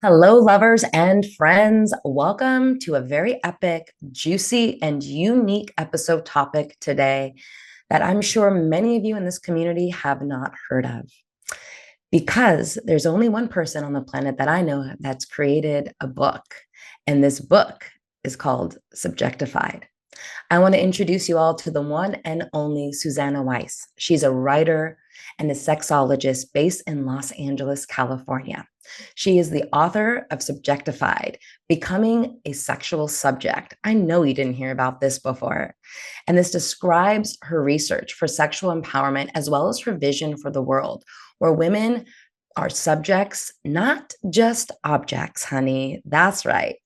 Hello, lovers and friends. Welcome to a very epic, juicy, and unique episode topic today that I'm sure many of you in this community have not heard of. Because there's only one person on the planet that I know that's created a book, and this book is called Subjectified. I want to introduce you all to the one and only Suzannah Weiss. She's a writer and a sexologist based in Los Angeles, California. She is the author of Subjectified, Becoming a Sexual Subject. I know you didn't hear about this before. And this describes her research for sexual empowerment as well as her vision for the world, where women are subjects, not just objects, honey. That's right.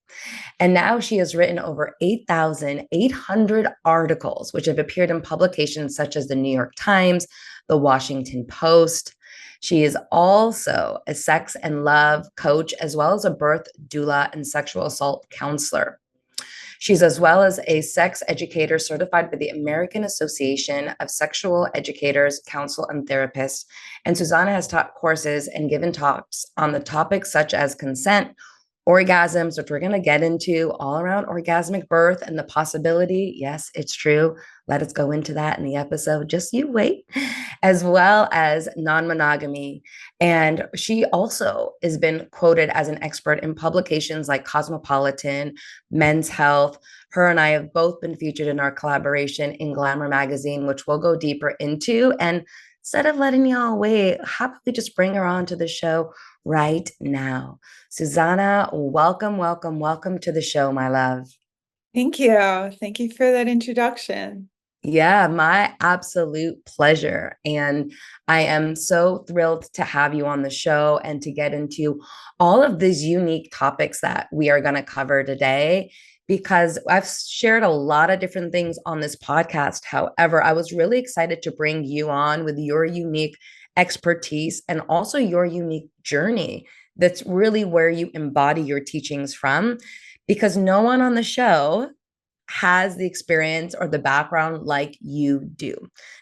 And now she has written over 8,800 articles, which have appeared in publications such as the New York Times, the Washington Post. She is also a sex and love coach, as well as a birth doula and sexual assault counselor. She's as well as a sex educator certified by the American Association of Sexual Educators, Counsel, and Therapists. And Suzannah has taught courses and given talks on the topics such as consent, orgasms, which we're going to get into, all around orgasmic birth and the possibility. Yes, it's true. Let us go into that in the episode. Just you wait, as well as non monogamy. And she also has been quoted as an expert in publications like Cosmopolitan, Men's Health. Her and I have both been featured in our collaboration in Glamour magazine, which we'll go deeper into. And instead of letting y'all wait, how about we just bring her on to the show right now? Suzannah, welcome, welcome, welcome to the show, my love. Thank you. Thank you for that introduction. Yeah, my absolute pleasure. And I am so thrilled to have you on the show and to get into all of these unique topics that we are going to cover today, because I've shared a lot of different things on this podcast. However, I was really excited to bring you on with your unique expertise and also your unique journey. That's really where you embody your teachings from, because no one on the show has the experience or the background like you do.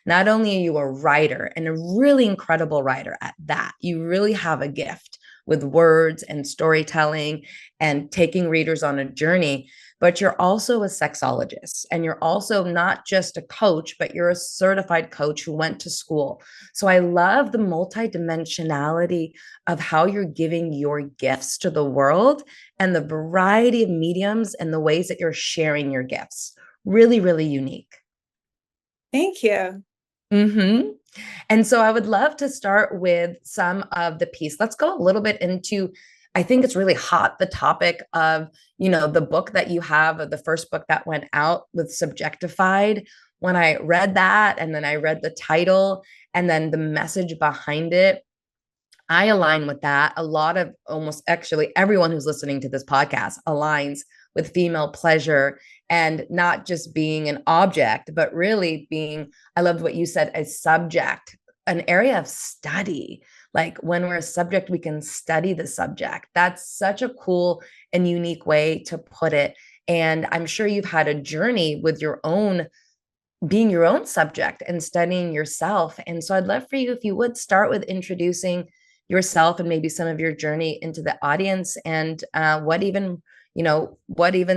Not only are you a writer and a really incredible writer at that, you really have a gift with words and storytelling and taking readers on a journey, but you're also a sexologist, and you're also not just a coach, but you're a certified coach who went to school. So I love the multidimensionality of how you're giving your gifts to the world and the variety of mediums and the ways that you're sharing your gifts. Really, really unique. Thank you. Mm-hmm. And so I would love to start with some of the piece. Let's go a little bit into, I think it's really hot, the topic of, the book that you have, of the first book that went out with Subjectified. When I read that, and then I read the title and then the message behind it, I align with that. A lot of, almost actually everyone who's listening to this podcast aligns with female pleasure, and not just being an object, but really being, I loved what you said, a subject, an area of study. Like when we're a subject, we can study the subject. That's such a cool and unique way to put it. And I'm sure you've had a journey with your own, being your own subject and studying yourself. And so I'd love for you, if you would, start with introducing yourself and maybe some of your journey into the audience, and what even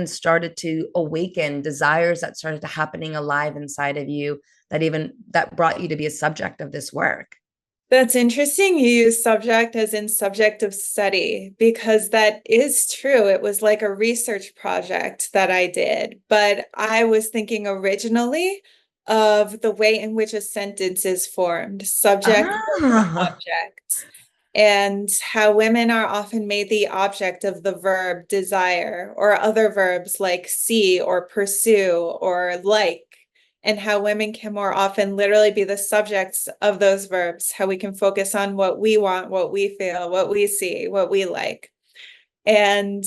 started to awaken desires that started to happening alive inside of you, that brought you to be a subject of this work. That's interesting. You use subject as in subject of study, because that is true. It was like a research project that I did, but I was thinking originally of the way in which a sentence is formed, subject, Ah, object, and how women are often made the object of the verb desire or other verbs like see or pursue or like, and how women can more often literally be the subjects of those verbs, how we can focus on what we want, what we feel, what we see, what we like. And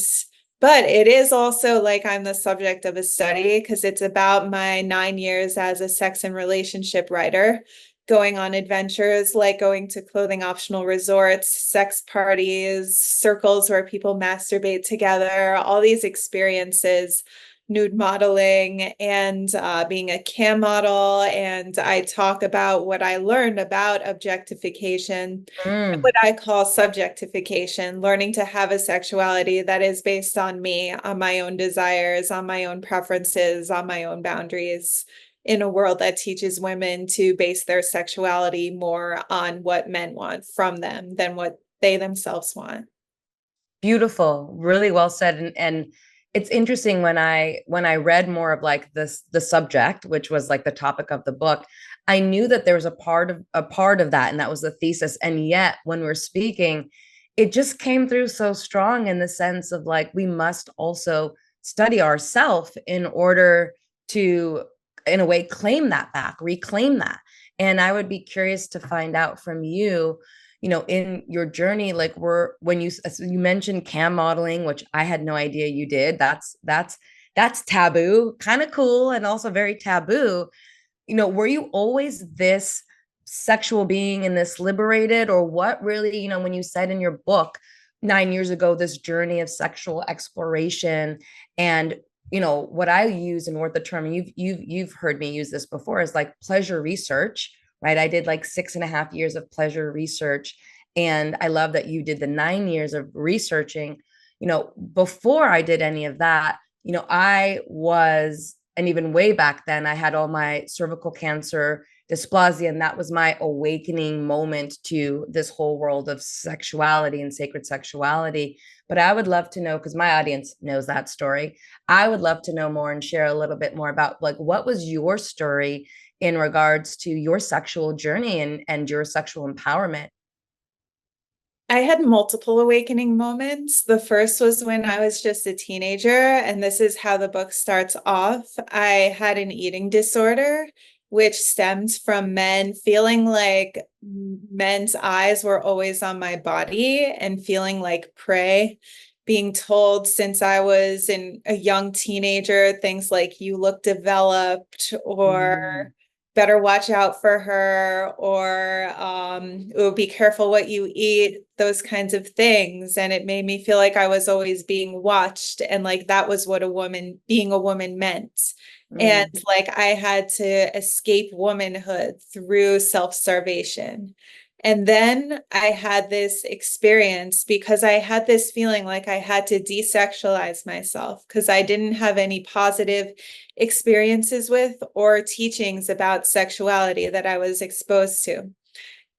but it is also like I'm the subject of a study, because it's about my 9 years as a sex and relationship writer, going on adventures like going to clothing optional resorts, sex parties, circles where people masturbate together, all these experiences nude modeling and being a cam model. And I talk about what I learned about objectification, Mm. what I call subjectification, learning to have a sexuality that is based on me, on my own desires, on my own preferences, on my own boundaries, in a world that teaches women to base their sexuality more on what men want from them than what they themselves want. Beautiful, really well said. And it's interesting when I read more of like this the subject, which was like the topic of the book, I knew that there was a part of that, and that was the thesis. And yet when we're speaking, it just came through so strong in the sense of like we must also study ourselves in order to, in a way, claim that back, reclaim that. And I would be curious to find out from you, in your journey, like when you mentioned cam modeling, which I had no idea you did. That's taboo, kind of cool, and also very taboo. Were you always this sexual being and this liberated, or what really, when you said in your book 9 years ago, this journey of sexual exploration, and what I use and what the term you've heard me use this before is like pleasure research, right? I did like 6.5 years of pleasure research. And I love that you did the 9 years of researching. Before I did any of that, I was, and even way back then, I had all my cervical cancer, dysplasia, and that was my awakening moment to this whole world of sexuality and sacred sexuality. But I would love to know, because my audience knows that story. I would love to know more and share a little bit more about like what was your story in regards to your sexual journey and your sexual empowerment. I had multiple awakening moments. The first was when I was just a teenager, and this is how the book starts off. I had an eating disorder, which stemmed from men feeling like men's eyes were always on my body and feeling like prey, being told since I was a young teenager, things like you look developed or Mm. better watch out for her, or oh, be careful what you eat, those kinds of things. And it made me feel like I was always being watched, and like that was what being a woman meant. And Mm. like I had to escape womanhood through self-starvation. And then I had this experience because I had this feeling like I had to desexualize myself because I didn't have any positive experiences with or teachings about sexuality that I was exposed to.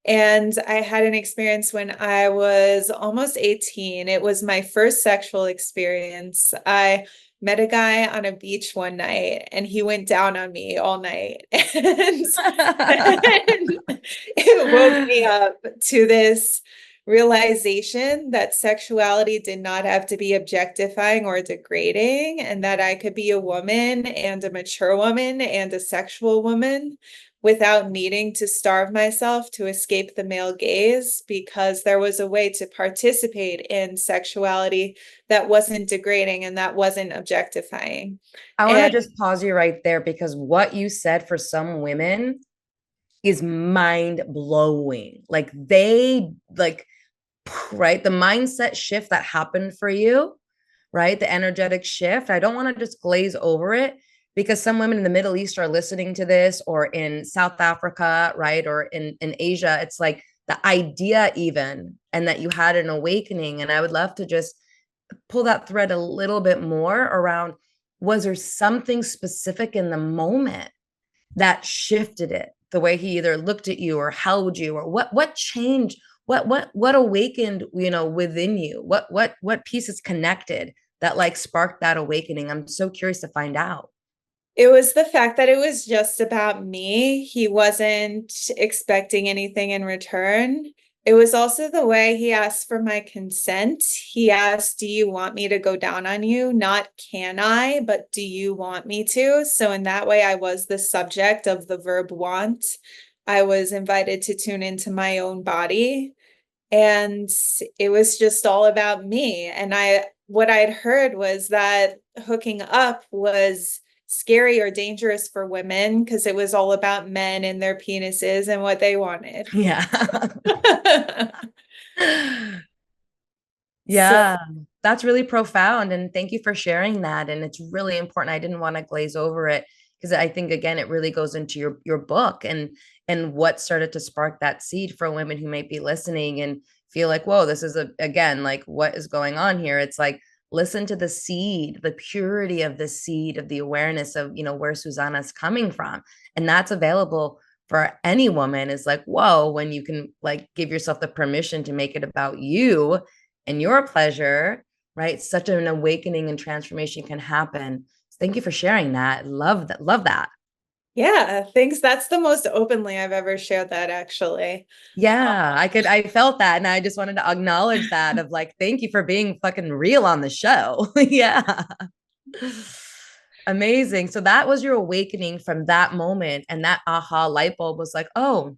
And I had an experience when I was almost 18. It was my first sexual experience. I met a guy on a beach one night and he went down on me all night. And it woke me up to this realization that sexuality did not have to be objectifying or degrading, and that I could be a woman and a mature woman and a sexual woman without needing to starve myself to escape the male gaze, because there was a way to participate in sexuality that wasn't degrading and that wasn't objectifying. I want to And just pause you right there because what you said for some women is mind blowing. Like right, the mindset shift that happened for you, right? The energetic shift. I don't want to just glaze over it because some women in the Middle East are listening to this, or in South Africa, right? Or in Asia. It's like the idea, even, and that you had an awakening. And I would love to just pull that thread a little bit more around, was there something specific in the moment that shifted it, the way he either looked at you or held you, or what changed, what awakened, within you, what pieces connected that like sparked that awakening? I'm so curious to find out. it was the fact that it was just about me. He wasn't expecting anything in return. It was also the way he asked for my consent. He asked, "Do you want me to go down on you?" Not "can I," but "do you want me to?" So in that way, I was the subject of the verb want. I was invited to tune into my own body. And it was just all about me. And what I'd heard was that hooking up was scary or dangerous for women because it was all about men and their penises and what they wanted. Yeah. So Yeah. that's really profound. And thank you for sharing that. And it's really important. I didn't want to glaze over it because I think again, it really goes into your book and what started to spark that seed for women who might be listening and feel like, whoa, this is again, like what is going on here? It's like, listen to the seed, the purity of the seed of the awareness of, where Suzannah's coming from. And that's available for any woman. Is like, whoa, when you can like give yourself the permission to make it about you and your pleasure, right? Such an awakening and transformation can happen. Thank you for sharing that. Love that. Love that. Yeah, thanks. That's the most openly I've ever shared that, actually. Yeah, I felt that. And I just wanted to acknowledge that of like, thank you for being fucking real on the show. Yeah. Amazing. So that was your awakening from that moment. And that aha light bulb was like, oh,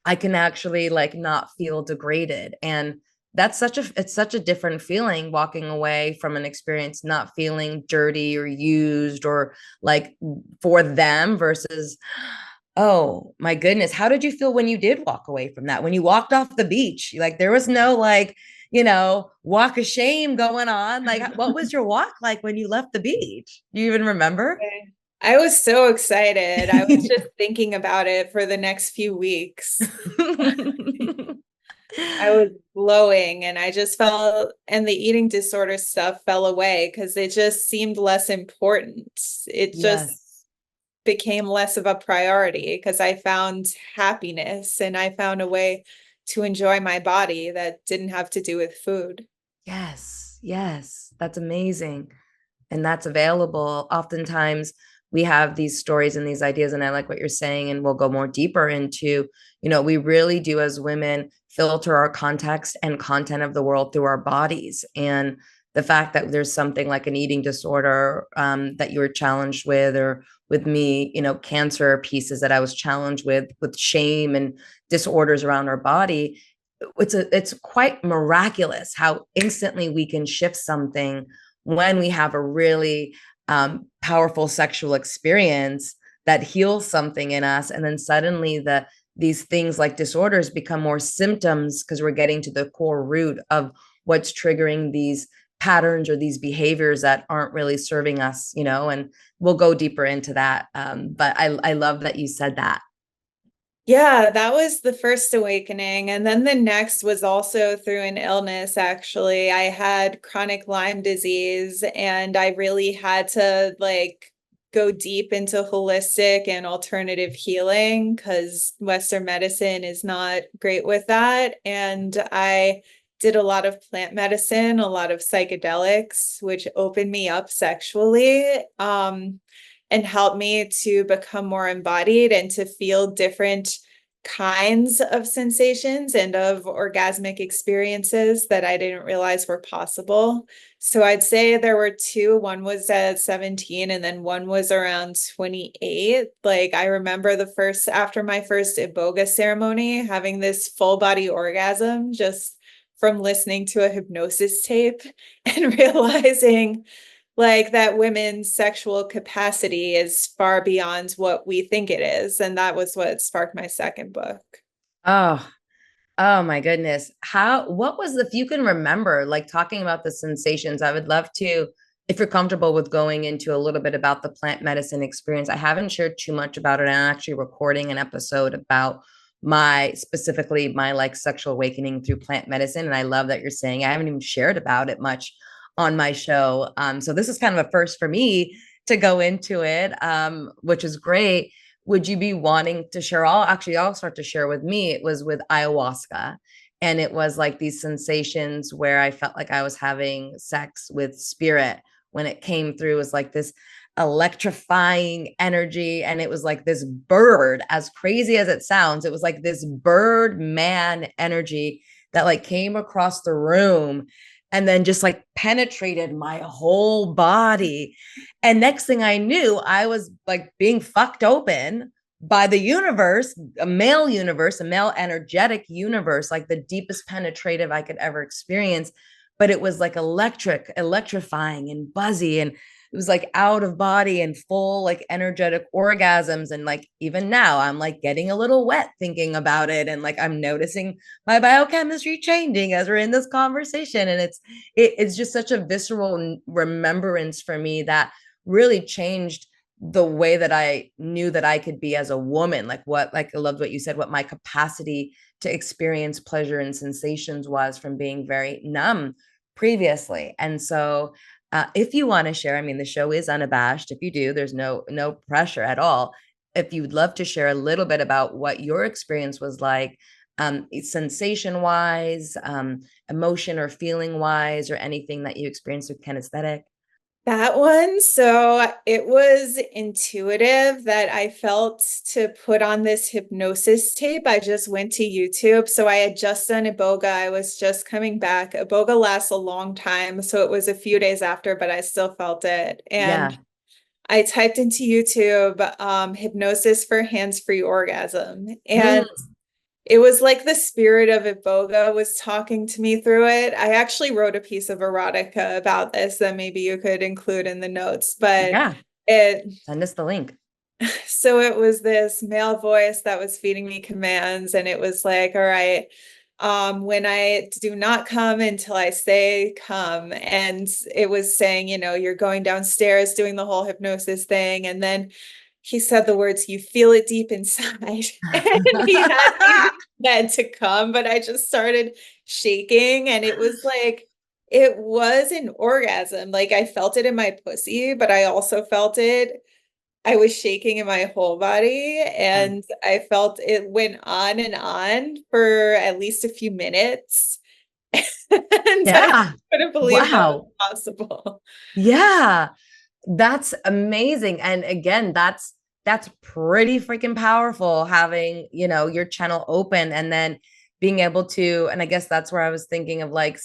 I can actually like not feel degraded. And it's such a different feeling walking away from an experience, not feeling dirty or used or like for them versus, oh my goodness, how did you feel when you did walk away from that? When you walked off the beach, like there was no like, walk of shame going on. Like, what was your walk like when you left the beach? Do you even remember? I was so excited. I was just thinking about it for the next few weeks. I was glowing and I just felt, and the eating disorder stuff fell away because it just seemed less important. It just Yes. became less of a priority because I found happiness and I found a way to enjoy my body that didn't have to do with food. Yes. Yes. That's amazing. And that's available. Oftentimes we have these stories and these ideas, and I like what you're saying, and we'll go more deeper into, we really do as women filter our context and content of the world through our bodies. And the fact that there's something like an eating disorder that you were challenged with, or with me, cancer pieces that I was challenged with shame and disorders around our body. It's quite miraculous how instantly we can shift something when we have a really powerful sexual experience that heals something in us, and then suddenly these things like disorders become more symptoms because we're getting to the core root of what's triggering these patterns or these behaviors that aren't really serving us, and we'll go deeper into that. But I love that you said that. Yeah, that was the first awakening. And then the next was also through an illness, actually. I had chronic Lyme disease, and I really had to like go deep into holistic and alternative healing because Western medicine is not great with that. And I did a lot of plant medicine, a lot of psychedelics, which opened me up sexually. And help me to become more embodied and to feel different kinds of sensations and of orgasmic experiences that I didn't realize were possible. So I'd say there were two. One was at 17 and then one was around 28. Like I remember after my first iboga ceremony, having this full body orgasm just from listening to a hypnosis tape and realizing like that women's sexual capacity is far beyond what we think it is. And that was what sparked my second book. Oh, oh my goodness. What was if you can remember, like talking about the sensations, I would love to, if you're comfortable with going into a little bit about the plant medicine experience. I haven't shared too much about it. I'm actually recording an episode about specifically my like sexual awakening through plant medicine. And I love that you're saying I haven't even shared about it much on my show. So this is kind of a first for me to go into it, which is great. Would you be wanting to share? I'll start to share with me. It was with ayahuasca. And it was like these sensations where I felt like I was having sex with spirit. When it came through, it was like this electrifying energy. And it was like this bird, as crazy as it sounds, it was like this bird man energy that like came across the room and then just like penetrated my whole body. And next thing I knew, I was like being fucked open by the universe, a male energetic universe, like the deepest penetrative I could ever experience. But it was like electrifying and buzzy. And it was like out of body and full like energetic orgasms. And like even now I'm like getting a little wet thinking about it, and like I'm noticing my biochemistry changing as we're in this conversation. And it's just such a visceral remembrance for me that really changed the way that I knew that I could be as a woman. Like what, like I loved what you said, what my capacity to experience pleasure and sensations was from being very numb previously. And so if you want to share, I mean, the show is unabashed. If you do, there's no pressure at all. If you would love to share a little bit about what your experience was like, sensation wise, emotion or feeling wise, or anything that you experienced with kinesthetic. That one, so it was intuitive that I felt to put on this hypnosis tape. I just went to YouTube. So I had just done Iboga. I was just coming back. Iboga lasts a long time. So it was a few days after, but I still felt it. And Yeah. I typed into YouTube, hypnosis for hands-free orgasm. And Mm, it was like the spirit of Iboga was talking to me through it. I actually wrote a piece of erotica about this that maybe you could include in the notes, but yeah. it, Send us the link. so it was this male voice that was feeding me commands, and it was like, all right, when I do not come until I say come. And it was saying, you're going downstairs doing the whole hypnosis thing. And then he said the words, you feel it deep inside. And he had me then to come, but I just started shaking. And it was like, it was an orgasm. Like I felt it in my pussy, but I also felt it. I was shaking in my whole body, Yeah. and I felt it went on and on for at least a few minutes. And I Yeah. couldn't believe that was Wow. possible. Yeah. That's amazing. And again, that's pretty freaking powerful, having, your channel open and then being able to, and I guess that's where I was thinking of like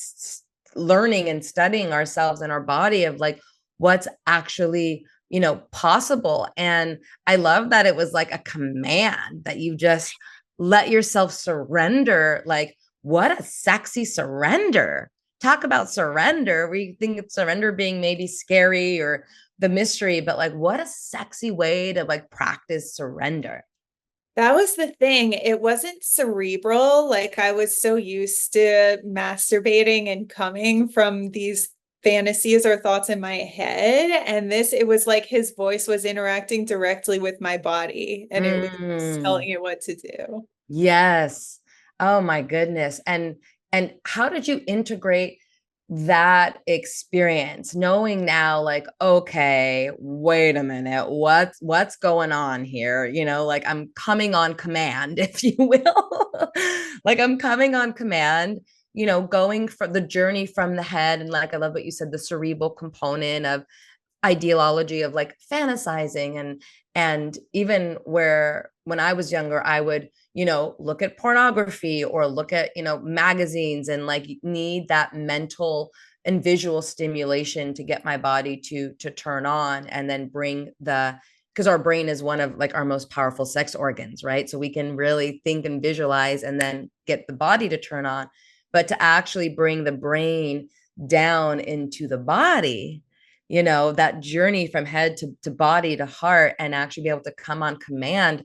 learning and studying ourselves and our body of like what's actually, possible. And I love that it was like a command that you just let yourself surrender. Like, what a sexy surrender. Talk about surrender. We think it's surrender being maybe scary or the mystery, but like what a sexy way to like practice surrender. That was the thing. It wasn't cerebral. Like I was so used to masturbating and coming from these fantasies or thoughts in my head. And this, it was like his voice was interacting directly with my body, and it was Mm, telling it what to do. yes. Oh my goodness. And how did you integrate that experience, knowing now like, okay, wait a minute, what's going on here? Like I'm coming on command, if you will. Like I'm coming on command, going for the journey from the head. And like I love what you said, the cerebral component of ideology of like fantasizing, and even where when I was younger I would look at pornography or look at magazines and like need that mental and visual stimulation to get my body to turn on, and then bring the, because our brain is one of like our most powerful sex organs, right? So we can really think and visualize and then get the body to turn on. But to actually bring the brain down into the body, that journey from head to body to heart, and actually be able to come on command,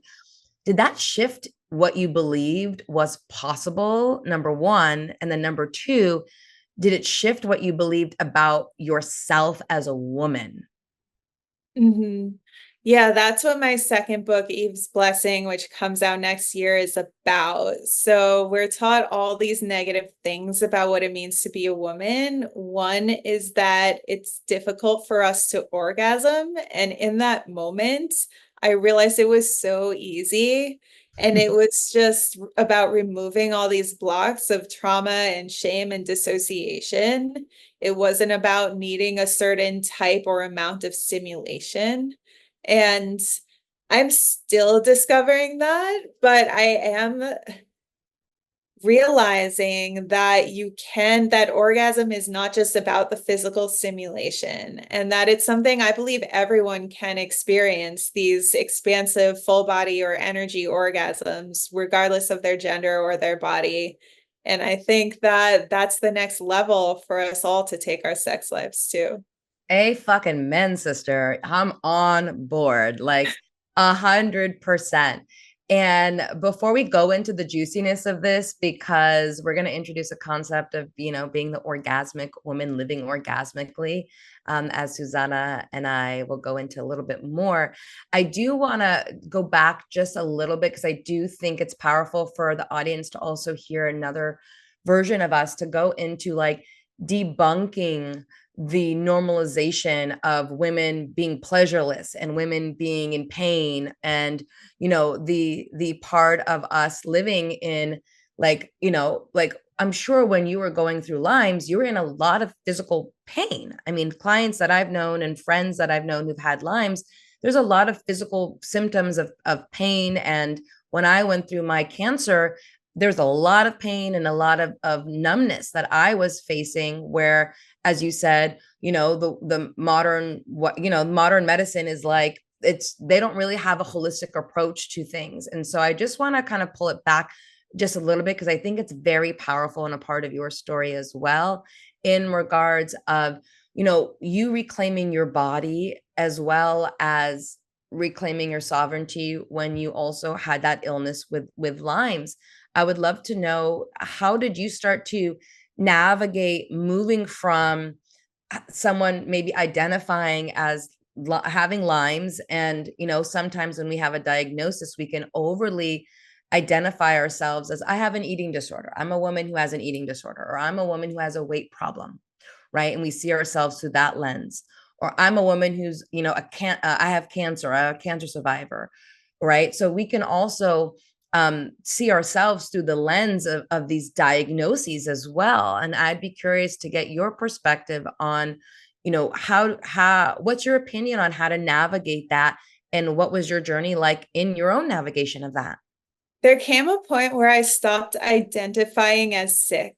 did that shift what you believed was possible, number one? And then number two, did it shift what you believed about yourself as a woman? Hmm. Yeah, that's what my second book, Eve's Blessing, which comes out next year, is about. So we're taught all these negative things about what it means to be a woman. One is that it's difficult for us to orgasm. And in that moment, I realized it was so easy. And it was just about removing all these blocks of trauma and shame and dissociation. It wasn't about needing a certain type or amount of stimulation. And I'm still discovering that, but I am realizing that that orgasm is not just about the physical stimulation, and that it's something I believe everyone can experience, these expansive full body or energy orgasms, regardless of their gender or their body. And I think that that's the next level for us all to take our sex lives to. A fucking men, sister. I'm on board, like 100%. And before we go into the juiciness of this, because we're going to introduce a concept of, being the orgasmic woman living orgasmically, as Suzannah and I will go into a little bit more. I do want to go back just a little bit because I do think it's powerful for the audience to also hear another version of us, to go into like debunking the normalization of women being pleasureless and women being in pain, and the part of us living in, like I'm sure when you were going through Lyme's, you were in a lot of physical pain. I mean, clients that I've known and friends that I've known who've had Lyme's, there's a lot of physical symptoms of pain. And when I went through my cancer, there's a lot of pain and a lot of numbness that I was facing, where, as you said, the modern medicine is like, they don't really have a holistic approach to things. And so I just want to kind of pull it back just a little bit, because I think it's very powerful and a part of your story as well, in regards of, you reclaiming your body as well as reclaiming your sovereignty when you also had that illness with Lyme's. I would love to know, how did you start to navigate moving from someone maybe identifying as having Lyme's? And sometimes when we have a diagnosis, we can overly identify ourselves as, I have an eating disorder, I'm a woman who has an eating disorder, or I'm a woman who has a weight problem, right? And we see ourselves through that lens. Or I'm a woman who's, I have cancer, I'm a cancer survivor, right? So we can also see ourselves through the lens of these diagnoses as well. And I'd be curious to get your perspective on, what's your opinion on how to navigate that? And what was your journey like in your own navigation of that? There came a point where I stopped identifying as sick.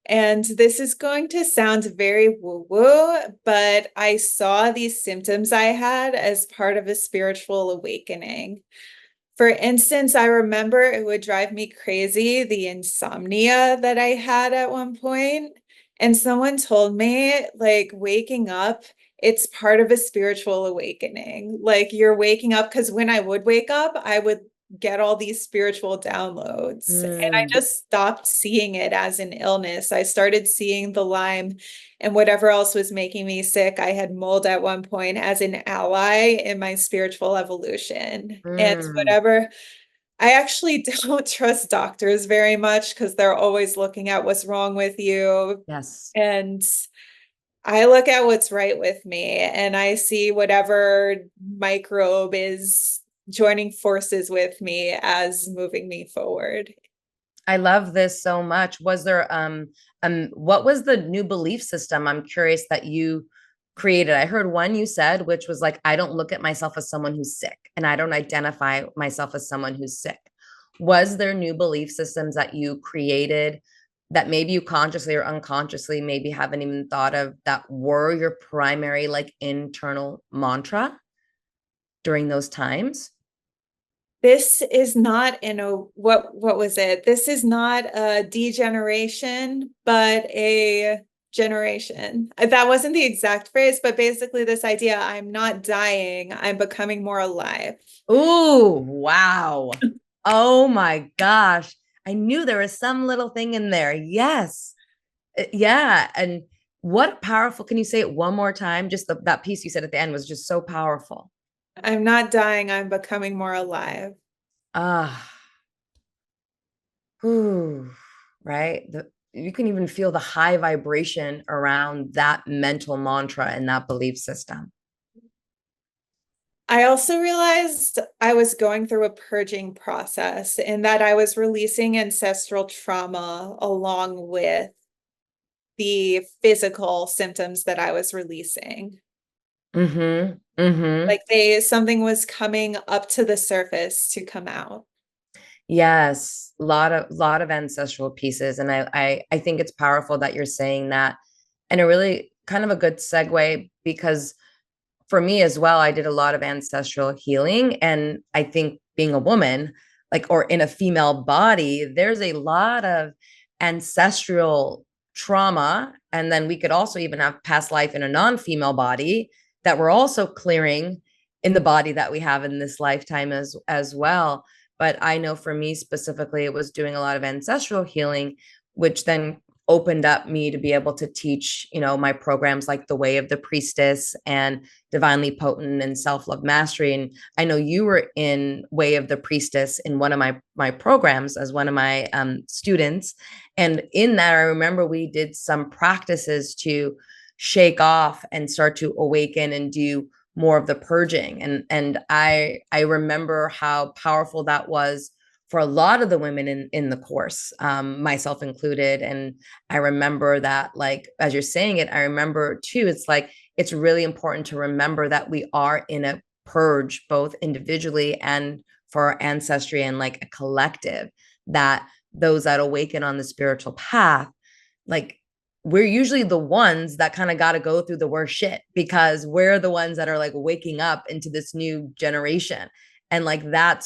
And this is going to sound very woo-woo, but I saw these symptoms I had as part of a spiritual awakening. For instance, I remember it would drive me crazy, the insomnia that I had at one point. And someone told me, like, waking up, it's part of a spiritual awakening. Like, you're waking up, because when I would wake up, I would get all these spiritual downloads. And I Mm, just stopped seeing it as an illness. I started seeing the Lyme and whatever else was making me sick. I had mold at one point as an ally in my spiritual evolution. And mm, whatever, I actually don't trust doctors very much because they're always looking at what's wrong with you. yes. And I look at what's right with me, and I see whatever microbe is joining forces with me as moving me forward. I love this so much. Was there what was the new belief system, I'm curious, that you created? I heard one you said, which was like, I don't look at myself as someone who's sick, and I don't identify myself as someone who's sick. Was there new belief systems that you created that maybe you consciously or unconsciously maybe haven't even thought of, that were your primary like internal mantra during those times? This is not in a what was it? This is not a degeneration, but a generation. That wasn't the exact phrase, but basically this idea, I'm not dying, I'm becoming more alive. Oh, wow. Oh my gosh. I knew there was some little thing in there. Yes. Yeah. And what powerful, can you say it one more time? Just that piece you said at the end was just so powerful. I'm not dying, I'm becoming more alive. Ah, whew, right. You can even feel the high vibration around that mental mantra and that belief system. I also realized I was going through a purging process and that I was releasing ancestral trauma along with the physical symptoms that I was releasing. Mm-hmm. Mm-hmm. Like something was coming up to the surface to come out. Yes, lot of ancestral pieces, and I think it's powerful that you're saying that, and a really kind of a good segue, because for me as well, I did a lot of ancestral healing, and I think being a woman, like, or in a female body, there's a lot of ancestral trauma And then we could also even have past life in a non-female body that we're also clearing in the body that we have in this lifetime as well. But I know for me specifically, it was doing a lot of ancestral healing, which then opened up me to be able to teach, my programs like the Way of the Priestess and Divinely Potent and Self-Love Mastery. And I know you were in Way of the Priestess in one of my programs as one of my students. And in that, I remember we did some practices to shake off and start to awaken and do more of the purging. And I remember how powerful that was for a lot of the women in the course, myself included. And I remember that, like, as you're saying it, I remember too, it's like, it's really important to remember that we are in a purge, both individually and for our ancestry and like a collective, that those that awaken on the spiritual path, like, we're usually the ones that kind of got to go through the worst shit because we're the ones that are like waking up into this new generation. And like, that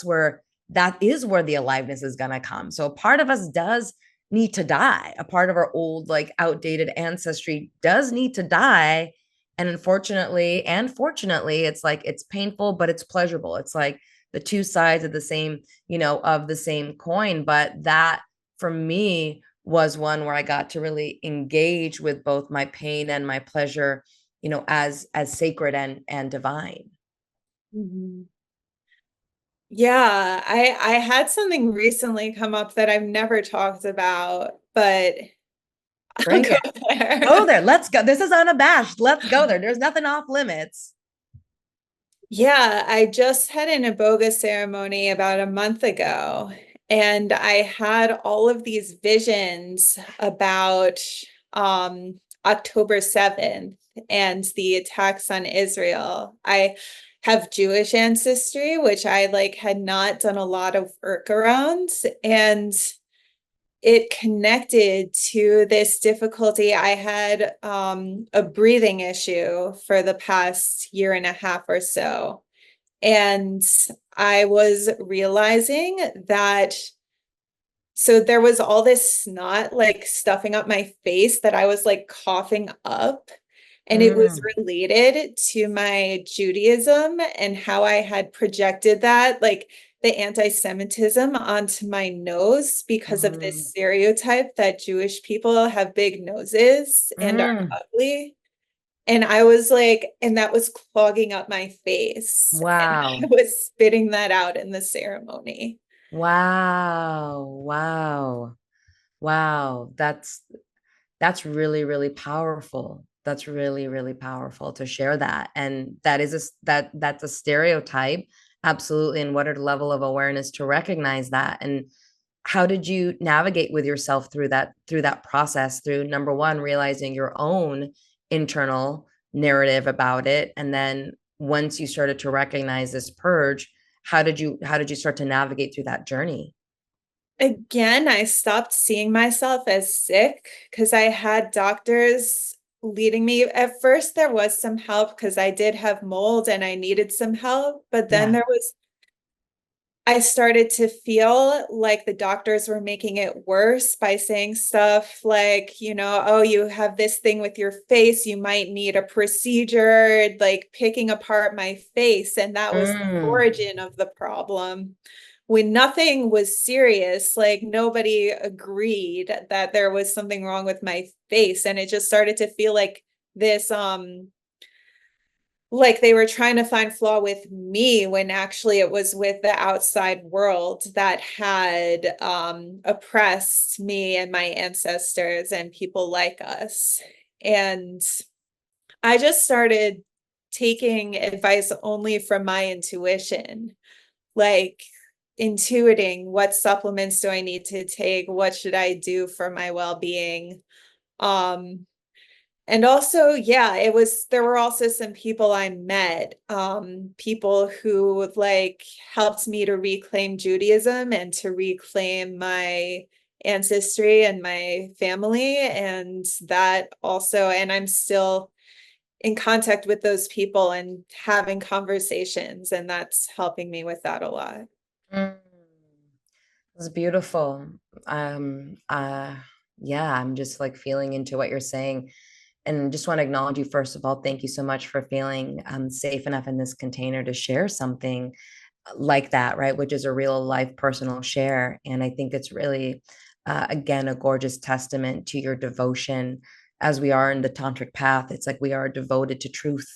is where the aliveness is going to come. So a part of us does need to die. A part of our old, like, outdated ancestry does need to die. And unfortunately and fortunately, it's like, it's painful, but it's pleasurable. It's like the two sides of the same, of the same coin. But that for me was one where I got to really engage with both my pain and my pleasure, as sacred and divine. Mhm. Yeah, I had something recently come up that I've never talked about, but I'll Bring go it. Go there. there. Let's go. This is unabashed. Let's go there. There's nothing off limits. Yeah, I just had an iboga ceremony about a month ago, and I had all of these visions about October 7th and the attacks on Israel. I have Jewish ancestry, which I like had not done a lot of work around, and it connected to this difficulty. I had a breathing issue for the past year and a half or so. And I was realizing that, so there was all this snot like stuffing up my face that I was like coughing up. And it was Mm, related to my Judaism and how I had projected that, like the anti-Semitism onto my nose because of this mm, stereotype that Jewish people have big noses and are mm. ugly. And I was like, and that was clogging up my face. And I Wow. was spitting that out in the ceremony. Wow. Wow. Wow. That's really, really powerful. That's really, really powerful to share that. And that is that's a stereotype. Absolutely. And what are the level of awareness to recognize that? And how did you navigate with yourself through that process, through number one, realizing your own internal narrative about it? And then once you started to recognize this purge, how did you start to navigate through that journey? Again, I stopped seeing myself as sick because I had doctors leading me. At first, there was some help because I did have mold and I needed some help. But then Yeah. I started to feel like the doctors were making it worse by saying stuff like, oh, you have this thing with your face, you might need a procedure, like picking apart my face. And that was the Mm, origin of the problem. When nothing was serious, like nobody agreed that there was something wrong with my face. And it just started to feel this, like they were trying to find flaw with me when actually it was with the outside world that had oppressed me and my ancestors and people like us. And I just started taking advice only from my intuition, like intuiting what supplements do I need to take, what should I do for my well-being. And also, yeah, there were also some people I met, people who like helped me to reclaim Judaism and to reclaim my ancestry and my family. And that also, and I'm still in contact with those people and having conversations, and that's helping me with that a lot. mm. It's beautiful. Um, uh, Yeah, I'm just like feeling into what you're saying. And just want to acknowledge you, first of all. Thank you so much for feeling safe enough in this container to share something like that, right? Which is a real life personal share. And I think it's really, again, a gorgeous testament to your devotion as we are in the tantric path. It's like we are devoted to truth.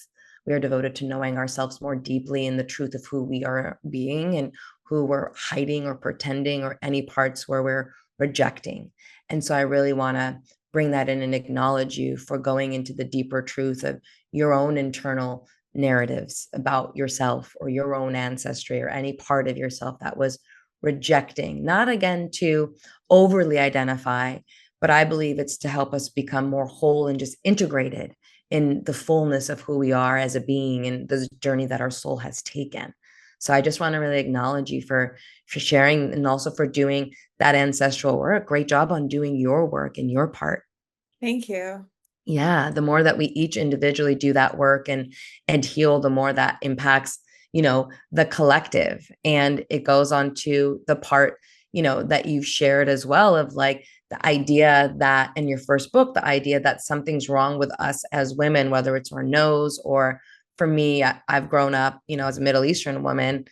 We are devoted to knowing ourselves more deeply in the truth of who we are being and who we're hiding or pretending, or any parts where we're rejecting. And so I really want to bring that in and acknowledge you for going into the deeper truth of your own internal narratives about yourself or your own ancestry or any part of yourself that was rejecting, not again to overly identify, but I believe it's to help us become more whole and just integrated in the fullness of who we are as a being and the journey that our soul has taken. So I just want to really acknowledge you for sharing, and also for doing that ancestral work. Great job on doing your work and your part. Thank you. Yeah, the more that we each individually do that work and heal, the more that impacts, the collective. And it goes on to the part, that you've shared as well, of like the idea that in your first book, the idea that something's wrong with us as women, whether it's our nose, or for me, I've grown up, as a Middle Eastern woman,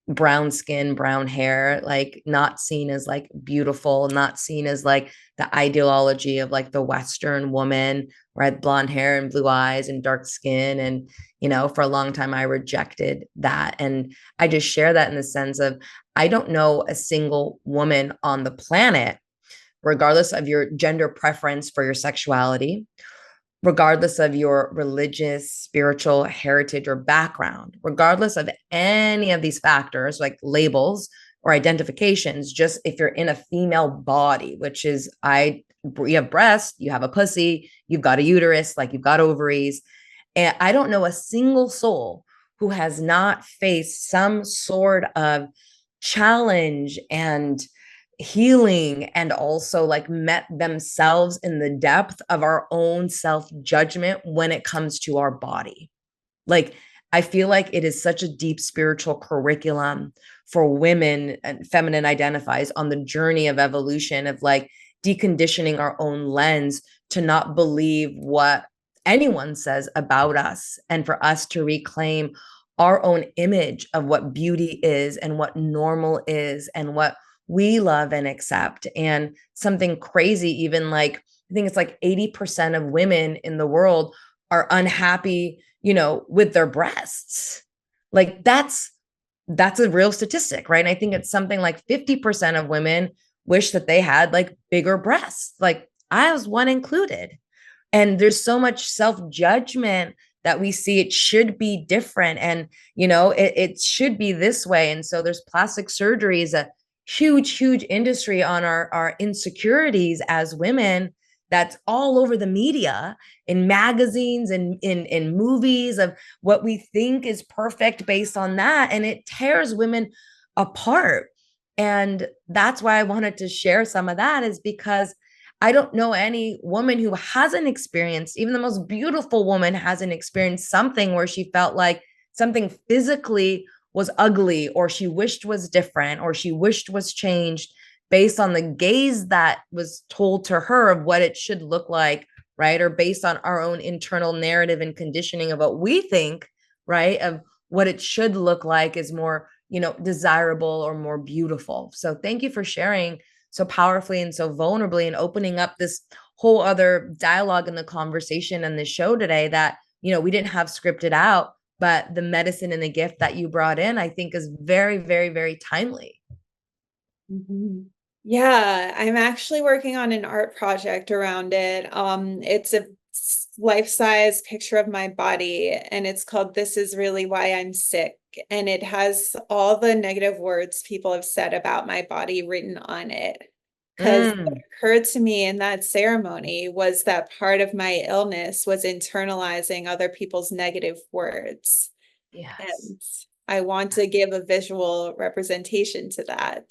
brown skin, brown hair, like not seen as like beautiful, not seen as like the ideology of like the Western woman, red blonde hair and blue eyes and dark skin. And, for a long time, I rejected that. And I just share that in the sense of I don't know a single woman on the planet, regardless of your gender preference for your sexuality, regardless of your religious, spiritual heritage or background, regardless of any of these factors like labels or identifications, just if you're in a female body, which is you have breasts, you have a pussy, you've got a uterus, like you've got ovaries. And I don't know a single soul who has not faced some sort of challenge and healing, and also like met themselves in the depth of our own self judgment when it comes to our body. Like, I feel like it is such a deep spiritual curriculum for women and feminine identifies on the journey of evolution, of like deconditioning our own lens to not believe what anyone says about us, and for us to reclaim our own image of what beauty is and what normal is and what we love and accept. And something crazy, even like, I think it's like 80% of women in the world are unhappy, with their breasts. Like that's a real statistic, right? And I think it's something like 50% of women wish that they had like bigger breasts. Like I was one included. And there's so much self-judgment that we see it should be different, and it should be this way. And so there's plastic surgery is a huge industry on our insecurities as women, that's all over the media, in magazines and in movies, of what we think is perfect based on that, and it tears women apart. And that's why I wanted to share some of that, is because I don't know any woman who hasn't experienced, even the most beautiful woman hasn't experienced something where she felt like something physically was ugly, or she wished was different, or she wished was changed based on the gaze that was told to her of what it should look like, right? Or based on our own internal narrative and conditioning of what we think, right? Of what it should look like is more, desirable or more beautiful. So thank you for sharing so powerfully and so vulnerably, and opening up this whole other dialogue in the conversation and the show today that, we didn't have scripted out, but the medicine and the gift that you brought in, I think, is very, very, very timely. Mhm. Yeah, I'm actually working on an art project around it. It's a life-size picture of my body, and it's called This Is Really Why I'm Sick. And it has all the negative words people have said about my body written on it. Because what Mm, occurred to me in that ceremony was that part of my illness was internalizing other people's negative words. yes. And I want to give a visual representation to that.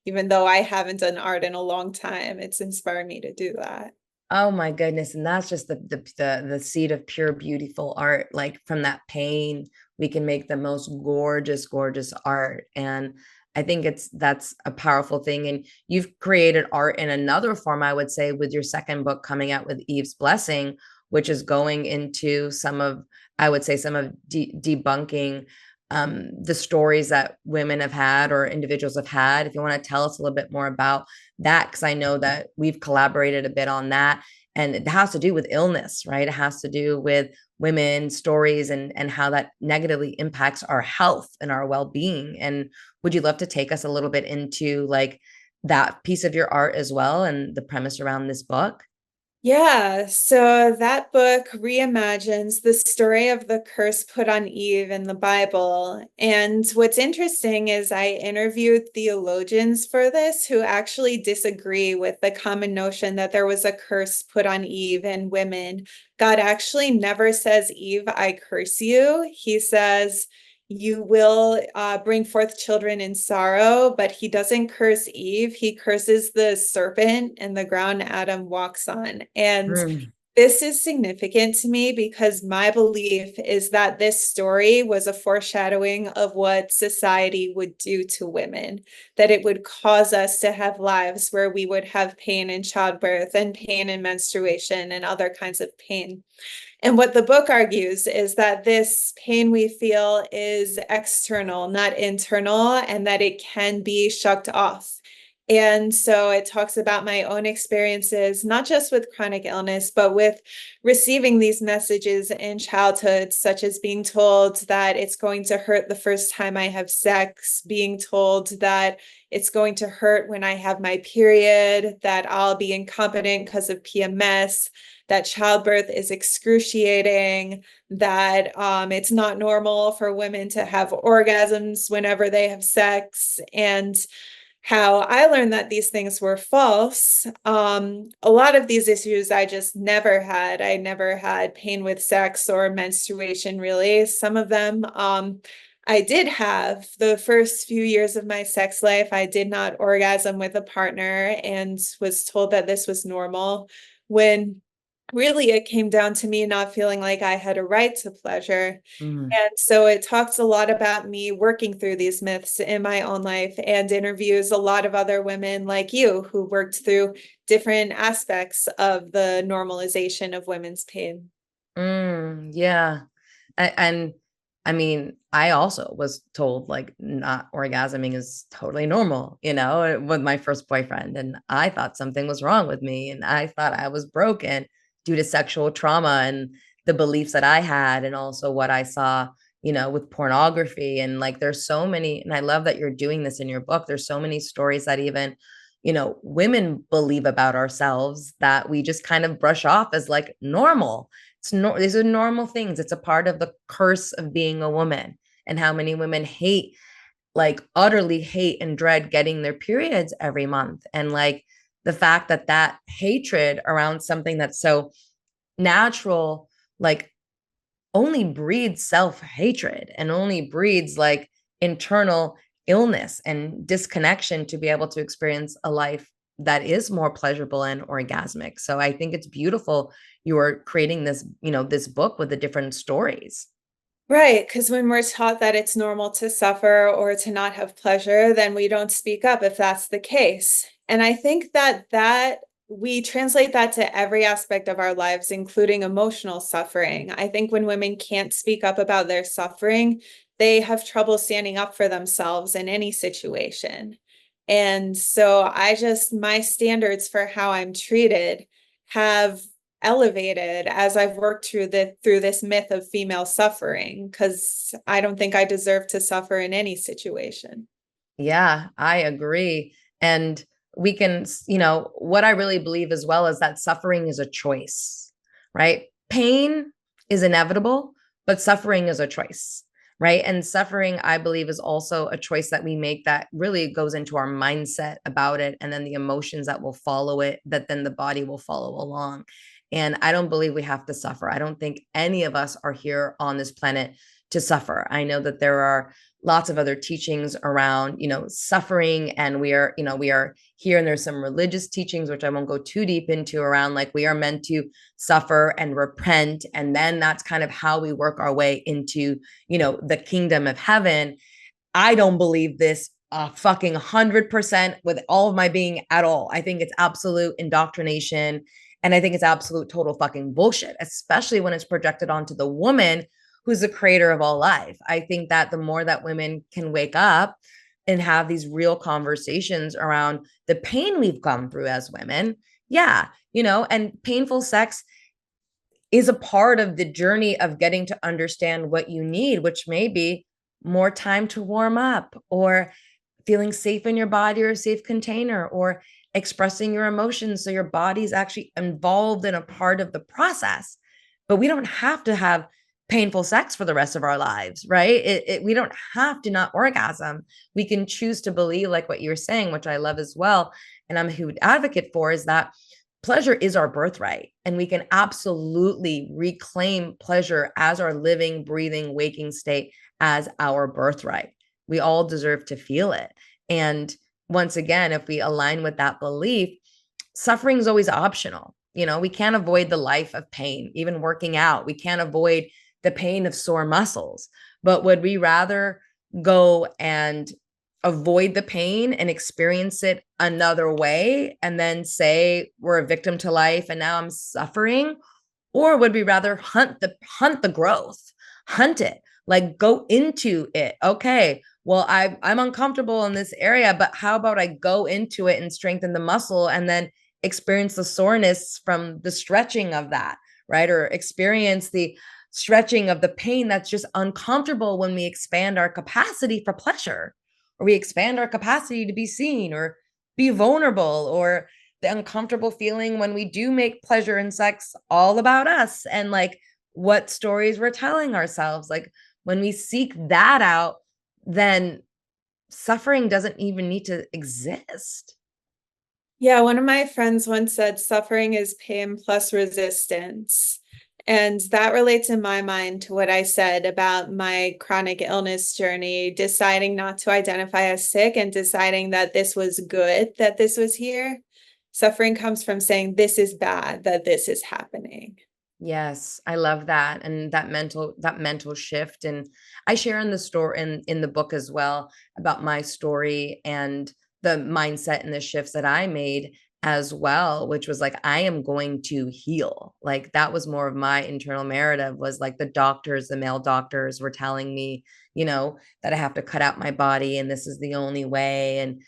Even though I haven't done art in a long time, it's inspired me to do that. Oh my goodness. And that's just the seed of pure, beautiful art. Like from that pain, we can make the most gorgeous, gorgeous art. And I think that's a powerful thing. And you've created art in another form, I would say, with your second book coming out with Eve's Blessing, which is going into some of, I would say, some of debunking the stories that women have had or individuals have had. If you want to tell us a little bit more about that, because I know that we've collaborated a bit on that. And it has to do with illness, right? It has to do with women's stories and how that negatively impacts our health and our well-being. And would you love to take us a little bit into like that piece of your art as well and the premise around this book? Yeah, so that book reimagines the story of the curse put on Eve in the Bible. And what's interesting is I interviewed theologians for this who actually disagree with the common notion that there was a curse put on Eve and women. God actually never says, Eve, I curse you. He says, you will bring forth children in sorrow, but he doesn't curse Eve. He curses the serpent and the ground Adam walks on. And Mm, this is significant to me because my belief is that this story was a foreshadowing of what society would do to women, that it would cause us to have lives where we would have pain in childbirth and pain in menstruation and other kinds of pain. And what the book argues is that this pain we feel is external, not internal, and that it can be shucked off. And so it talks about my own experiences, not just with chronic illness, but with receiving these messages in childhood, such as being told that it's going to hurt the first time I have sex, being told that it's going to hurt when I have my period, that I'll be incompetent because of PMS, that childbirth is excruciating, that it's not normal for women to have orgasms whenever they have sex. And how I learned that these things were false. A lot of these issues I just never had. I never had pain with sex or menstruation, really. Some of them I did have. The first few years of my sex life, I did not orgasm with a partner and was told that this was normal, when really it came down to me not feeling like I had a right to pleasure. mm, And so it talks a lot about me working through these myths in my own life, and interviews a lot of other women like you who worked through different aspects of the normalization of women's pain. yeah. And I mean, I also was told like not orgasming is totally normal, with my first boyfriend. And I thought something was wrong with me. And I thought I was broken due to sexual trauma and the beliefs that I had, and also what I saw, with pornography. And like, there's so many, and I love that you're doing this in your book. There's so many stories that even, women believe about ourselves that we just kind of brush off as like normal. These are normal things. It's a part of the curse of being a woman, and how many women hate, like utterly hate and dread getting their periods every month. And like the fact that that hatred around something that's so natural, like only breeds self-hatred and only breeds like internal illness and disconnection to be able to experience a life that is more pleasurable and orgasmic. So I think it's beautiful you're creating this, this book with the different stories. Right, because when we're taught that it's normal to suffer or to not have pleasure, then we don't speak up if that's the case. And I think that we translate that to every aspect of our lives, including emotional suffering. I think when women can't speak up about their suffering, they have trouble standing up for themselves in any situation. And so my standards for how I'm treated have elevated as I've worked through this myth of female suffering, because I don't think I deserve to suffer in any situation. Yeah, I agree. And we can, what I really believe as well is that suffering is a choice, right? Pain is inevitable, but suffering is a choice, right? And suffering, I believe, is also a choice that we make that really goes into our mindset about it, and then the emotions that will follow it, that then the body will follow along. And I don't believe we have to suffer. I don't think any of us are here on this planet to suffer. I know that there are lots of other teachings around, suffering, and we are here, and there's some religious teachings which I won't go too deep into, around like we are meant to suffer and repent, and then that's kind of how we work our way into, the kingdom of heaven. I don't believe this fucking 100% with all of my being at all. I think it's absolute indoctrination. And I think it's absolute total fucking bullshit, especially when it's projected onto the woman who's the creator of all life. I think that the more that women can wake up and have these real conversations around the pain we've gone through as women, yeah, and painful sex is a part of the journey of getting to understand what you need, which may be more time to warm up, or feeling safe in your body or a safe container, or expressing your emotions so your body's actually involved in a part of the process. But we don't have to have painful sex for the rest of our lives, right? We don't have to not orgasm. We can choose to believe, like what you're saying, which I love as well, and I'm a huge advocate for, is that pleasure is our birthright, and we can absolutely reclaim pleasure as our living, breathing, waking state as our birthright. We all deserve to feel it. And once again, if we align with that belief, suffering is always optional. We can't avoid the life of pain, even working out. We can't avoid the pain of sore muscles. But would we rather go and avoid the pain and experience it another way and then say we're a victim to life and now I'm suffering? Or would we rather hunt the growth, hunt it, like go into it? Okay, well, I'm uncomfortable in this area, but how about I go into it and strengthen the muscle and then experience the soreness from the stretching of that, right? Or experience the stretching of the pain that's just uncomfortable when we expand our capacity for pleasure, or we expand our capacity to be seen or be vulnerable, or the uncomfortable feeling when we do make pleasure and sex all about us and like what stories we're telling ourselves. Like when we seek that out, then suffering doesn't even need to exist. Yeah, one of my friends once said suffering is pain plus resistance. And that relates in my mind to what I said about my chronic illness journey, deciding not to identify as sick and deciding that this was good, that this was here. Suffering comes from saying this is bad, that this is happening. Yes, I love that. And that mental shift. And I share in the story in the book as well about my story and the mindset and the shifts that I made as well, which was like, I am going to heal. Like that was more of my internal narrative, was like the male doctors were telling me, that I have to cut out my body and this is the only way. And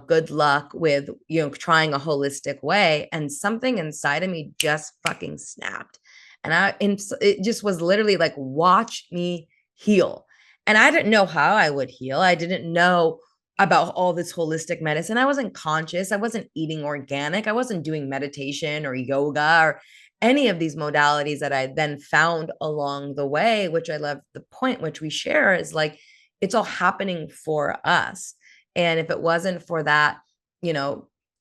good luck with, trying a holistic way. And something inside of me just fucking snapped. And it just was literally like, watch me heal. And I didn't know how I would heal. I didn't know about all this holistic medicine. I wasn't conscious. I wasn't eating organic. I wasn't doing meditation or yoga or any of these modalities that I then found along the way, which I love the point which we share is like, it's all happening for us. And if it wasn't for that,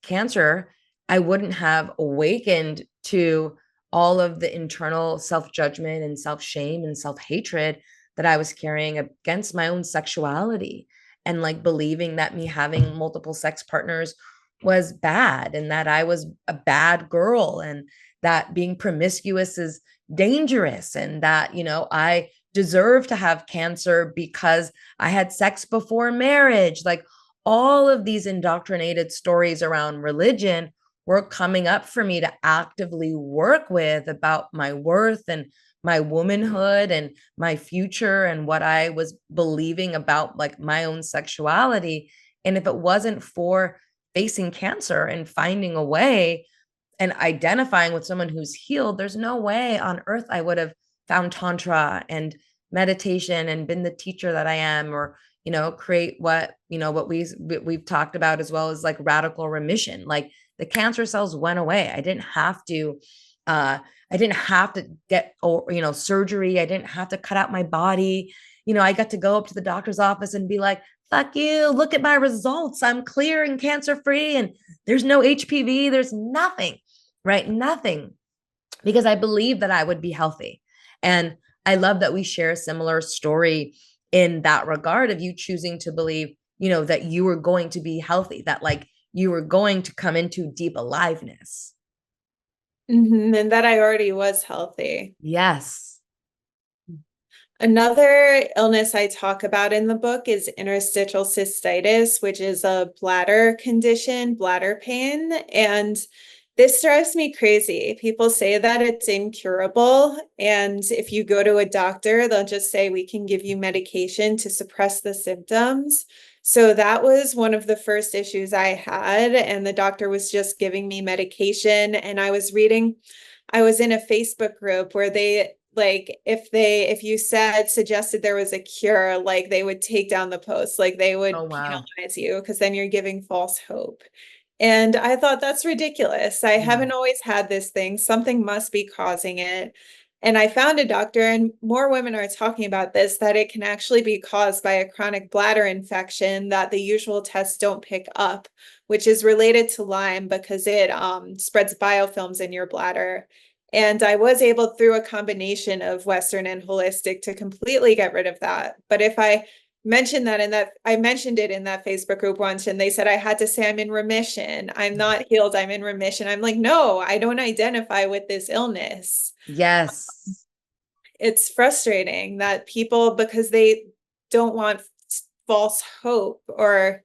cancer, I wouldn't have awakened to all of the internal self-judgment and self-shame and self-hatred that I was carrying against my own sexuality, and like believing that me having multiple sex partners was bad and that I was a bad girl and that being promiscuous is dangerous and that, I deserve to have cancer because I had sex before marriage. Like all of these indoctrinated stories around religion were coming up for me to actively work with about my worth and my womanhood and my future and what I was believing about like my own sexuality. And if it wasn't for facing cancer and finding a way and identifying with someone who's healed, there's no way on earth I would have found tantra and meditation and been the teacher that I am, or create what we've talked about as well as like radical remission. Like the cancer cells went away. I didn't have to get surgery. I didn't have to cut out my body. I got to go up to the doctor's office and be like, fuck you, look at my results, I'm clear and cancer free and there's no HPV, there's nothing, right? Nothing, because I believe that I would be healthy. And I love that we share a similar story in that regard of you choosing to believe, that you were going to be healthy, that like you were going to come into deep aliveness. And that I already was healthy. Yes. Another illness I talk about in the book is interstitial cystitis, which is a bladder condition, bladder pain. And this drives me crazy. People say that it's incurable. And if you go to a doctor, they'll just say, we can give you medication to suppress the symptoms. So that was one of the first issues I had. And the doctor was just giving me medication. And I was in a Facebook group where they like if you suggested there was a cure, like they would take down the post, like they Oh, would wow. penalize you because then you're giving false hope. And I thought that's ridiculous. I Yeah. haven't always had this thing. Something must be causing it. And I found a doctor, and more women are talking about this, that it can actually be caused by a chronic bladder infection that the usual tests don't pick up, which is related to Lyme because it spreads biofilms in your bladder. And I was able, through a combination of Western and holistic, to completely get rid of that. But if I I mentioned it in that Facebook group once, and they said I had to say I'm in remission. I'm not healed, I'm in remission. I'm like, no, I don't identify with this illness. Yes. It's frustrating that people, because they don't want false hope, or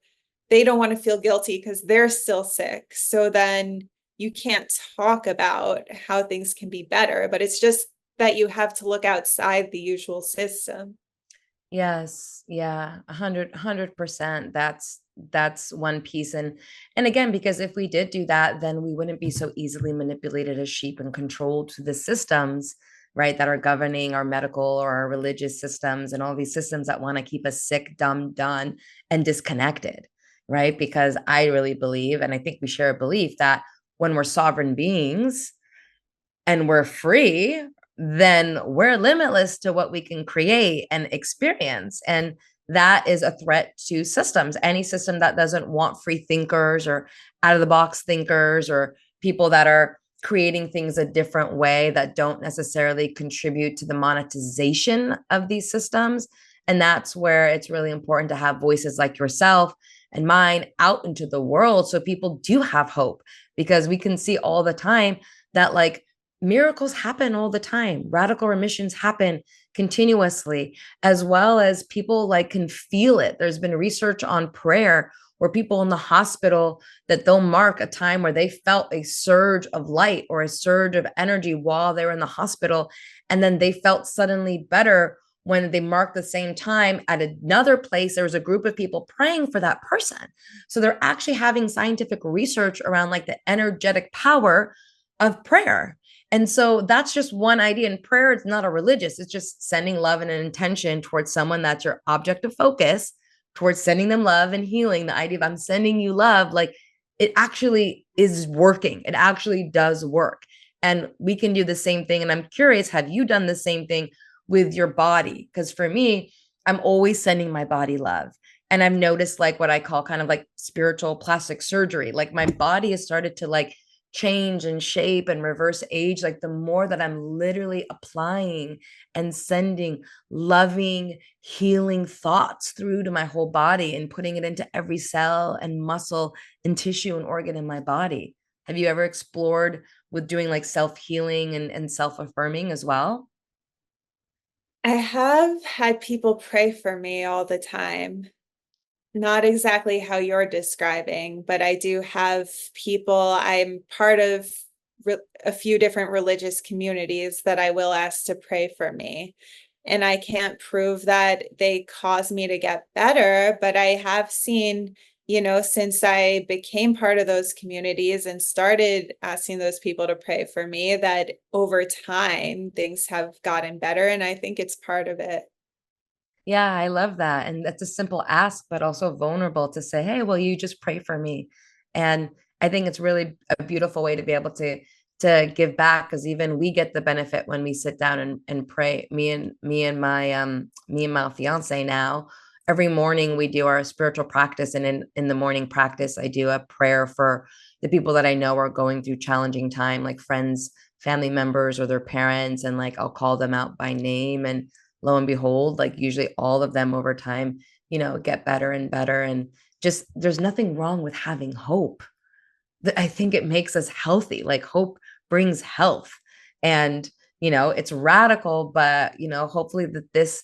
they don't want to feel guilty because they're still sick. So then you can't talk about how things can be better, but it's just that you have to look outside the usual system. Yes. Yeah. 100%. That's one piece. And again, because if we did do that, then we wouldn't be so easily manipulated as sheep and controlled to the systems, right, that are governing our medical or our religious systems and all these systems that want to keep us sick, dumb, done, and disconnected, right? Because I really believe, and I think we share a belief that when we're sovereign beings and we're free, then we're limitless to what we can create and experience. And that is a threat to systems. Any system that doesn't want free thinkers or out of the box thinkers or people that are creating things a different way that don't necessarily contribute to the monetization of these systems. And that's where it's really important to have voices like yourself and mine out into the world so people do have hope, because we can see all the time that like miracles happen all the time. Radical remissions happen continuously, as well as people like can feel it. There's been research on prayer where people in the hospital that they'll mark a time where they felt a surge of light or a surge of energy while they were in the hospital. And then they felt suddenly better when they marked the same time at another place. There was a group of people praying for that person. So they're actually having scientific research around like the energetic power of prayer. And so that's just one idea. And prayer is not a religious, it's just sending love and an intention towards someone that's your object of focus, towards sending them love and healing. The idea of I'm sending you love, like it actually is working. It actually does work. And we can do the same thing. And I'm curious, have you done the same thing with your body? Because for me, I'm always sending my body love. And I've noticed like what I call kind of like spiritual plastic surgery. Like my body has started to like change and shape and reverse age, like the more that I'm literally applying and sending loving, healing thoughts through to my whole body and putting it into every cell and muscle and tissue and organ in my body. Have you ever explored with doing like self-healing and self-affirming as well? I have had people pray for me all the time. Not exactly how you're describing, but I do have people, I'm part of a few different religious communities that I will ask to pray for me. And I can't prove that they cause me to get better, but I have seen, since I became part of those communities and started asking those people to pray for me, that over time things have gotten better. And I think it's part of it. Yeah, I love that. And that's a simple ask, but also vulnerable to say, hey, will you just pray for me? And I think it's really a beautiful way to be able to give back, because even we get the benefit when we sit down and pray. Me and my fiance now, every morning we do our spiritual practice. And in the morning practice, I do a prayer for the people that I know are going through challenging time, like friends, family members, or their parents. And like I'll call them out by name, and lo and behold, like usually all of them over time, get better and better. And just there's nothing wrong with having hope. I think it makes us healthy. Like hope brings health. And it's radical, but hopefully that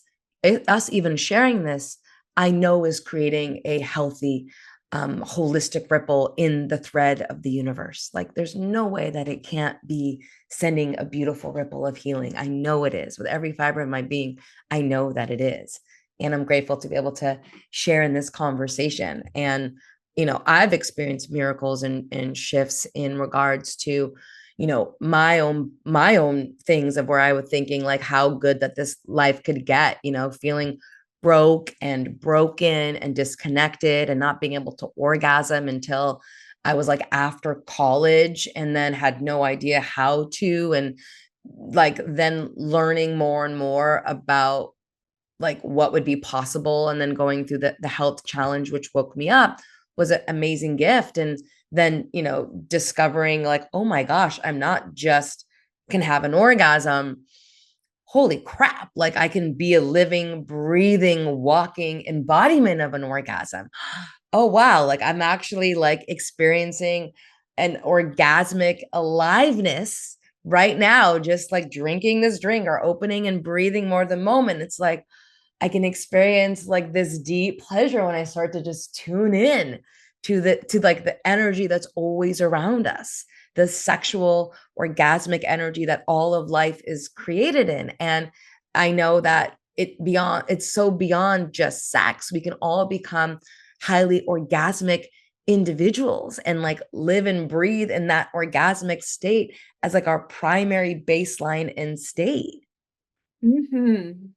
us even sharing this, I know, is creating a healthy, holistic ripple in the thread of the universe. Like there's no way that it can't be sending a beautiful ripple of healing. I know it is. With every fiber of my being, I know that it is. And I'm grateful to be able to share in this conversation. And I've experienced miracles and shifts in regards to my own things of where I was thinking like how good that this life could get, feeling broke and broken and disconnected and not being able to orgasm until I was like after college, and then had no idea how to, and like then learning more and more about like what would be possible, and then going through the health challenge, which woke me up, was an amazing gift. And then discovering like, oh my gosh, I'm not just can have an orgasm, holy crap, like I can be a living, breathing, walking embodiment of an orgasm. Oh wow, like I'm actually like experiencing an orgasmic aliveness right now, just like drinking this drink or opening and breathing more the moment. It's like I can experience like this deep pleasure when I start to just tune in to like the energy that's always around us, the sexual orgasmic energy that all of life is created in. And I know that it's so beyond just sex. We can all become highly orgasmic individuals and like live and breathe in that orgasmic state as like our primary baseline and state. Mm-hmm.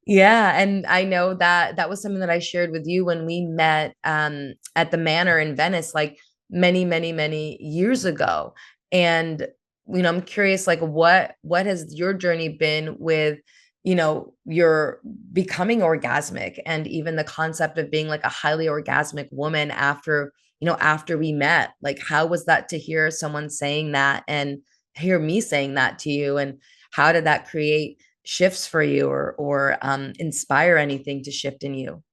Yeah, and I know that that was something that I shared with you when we met at the Manor in Venice, like many, many, many years ago. And I'm curious, like what has your journey been with, your becoming orgasmic, and even the concept of being like a highly orgasmic woman after we met? Like, how was that to hear someone saying that and hear me saying that to you? And how did that create shifts for you, or inspire anything to shift in you?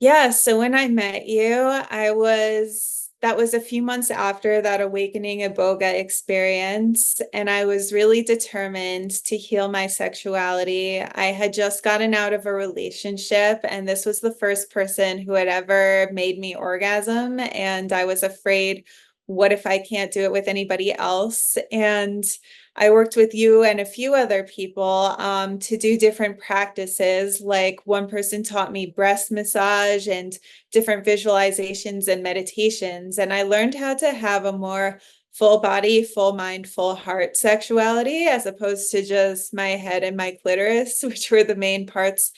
Yeah, so when I met you, that was a few months after that awakening iboga experience, and I was really determined to heal my sexuality. I had just gotten out of a relationship, and this was the first person who had ever made me orgasm, and I was afraid, what if I can't do it with anybody else? And I worked with you and a few other people to do different practices. Like one person taught me breast massage and different visualizations and meditations. And I learned how to have a more full body, full mind, full heart sexuality, as opposed to just my head and my clitoris, which were the main parts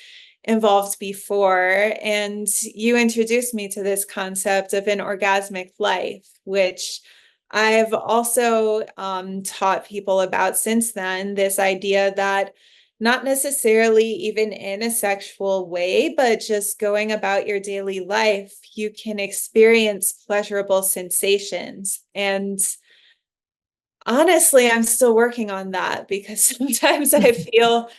involved before. And you introduced me to this concept of an orgasmic life, which I've also taught people about since then, this idea that not necessarily even in a sexual way, but just going about your daily life, you can experience pleasurable sensations. And honestly, I'm still working on that because sometimes I feel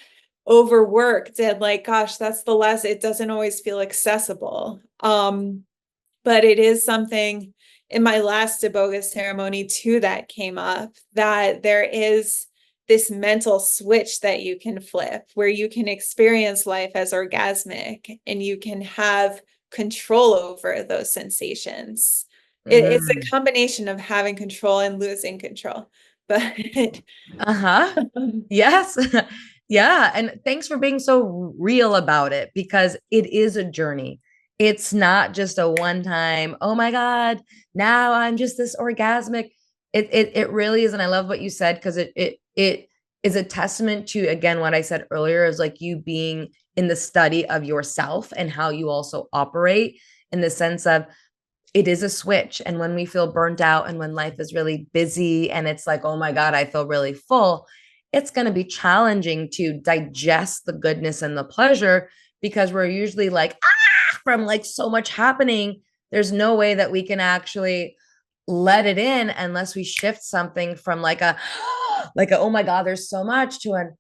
overworked and like, gosh, that's the less, it doesn't always feel accessible. But it is something in my last iboga ceremony too that came up, that there is this mental switch that you can flip where you can experience life as orgasmic and you can have control over those sensations. It's a Mm. combination of having control and losing control. But Uh-huh. Yes. Yeah. And thanks for being so real about it, because it is a journey. It's not just a one time, oh my God, now I'm just this orgasmic. It really is. And I love what you said, because it is a testament to, again, what I said earlier, is like you being in the study of yourself and how you also operate, in the sense of it is a switch. And when we feel burnt out and when life is really busy and it's like, oh my God, I feel really full, it's going to be challenging to digest the goodness and the pleasure, because we're usually like, from like so much happening. There's no way that we can actually let it in unless we shift something from like a, like a, oh my God, there's so much, to an,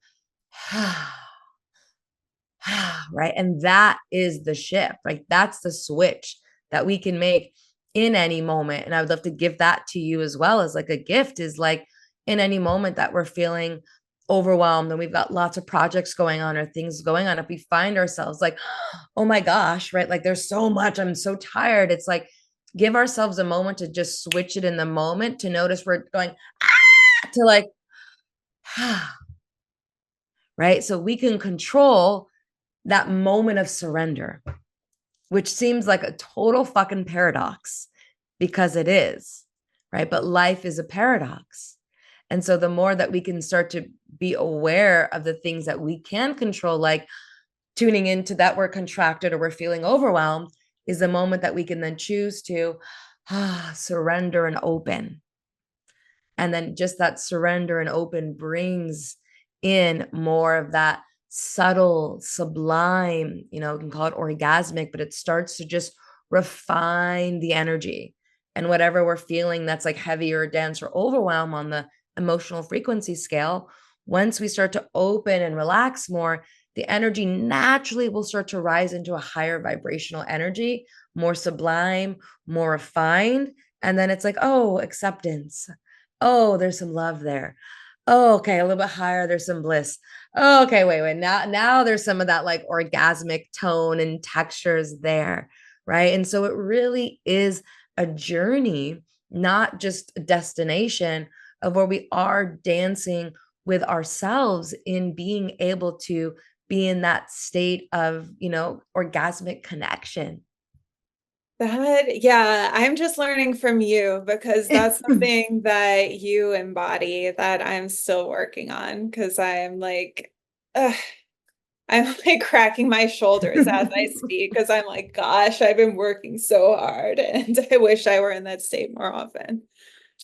right. And that is the shift, right? That's the switch that we can make in any moment. And I would love to give that to you as well as like a gift, is like in any moment that we're feeling overwhelmed and we've got lots of projects going on or things going on, if we find ourselves like, oh my gosh, right? Like there's so much, I'm so tired. It's like, give ourselves a moment to just switch it in the moment, to notice we're going, to like, right? So we can control that moment of surrender, which seems like a total fucking paradox because it is, right? But life is a paradox. And so the more that we can start to be aware of the things that we can control, like tuning into that we're contracted or we're feeling overwhelmed, is the moment that we can then choose to surrender and open. And then just that surrender and open brings in more of that subtle, sublime, you know, we can call it orgasmic, but it starts to just refine the energy. And whatever we're feeling that's like heavy or dense or overwhelm on the emotional frequency scale, once we start to open and relax more, the energy naturally will start to rise into a higher vibrational energy, more sublime, more refined. And then it's like, oh, acceptance. Oh, there's some love there. Oh, okay, a little bit higher, there's some bliss. Oh, okay, wait. Now there's some of that like orgasmic tone and textures there, right? And so it really is a journey, not just a destination of where we are dancing with ourselves in being able to be in that state of, you know, orgasmic connection. Yeah, I'm just learning from you because that's something that you embody that I'm still working on because I'm like, ugh, I'm like cracking my shoulders as I speak because I'm like, gosh, I've been working so hard and I wish I were in that state more often.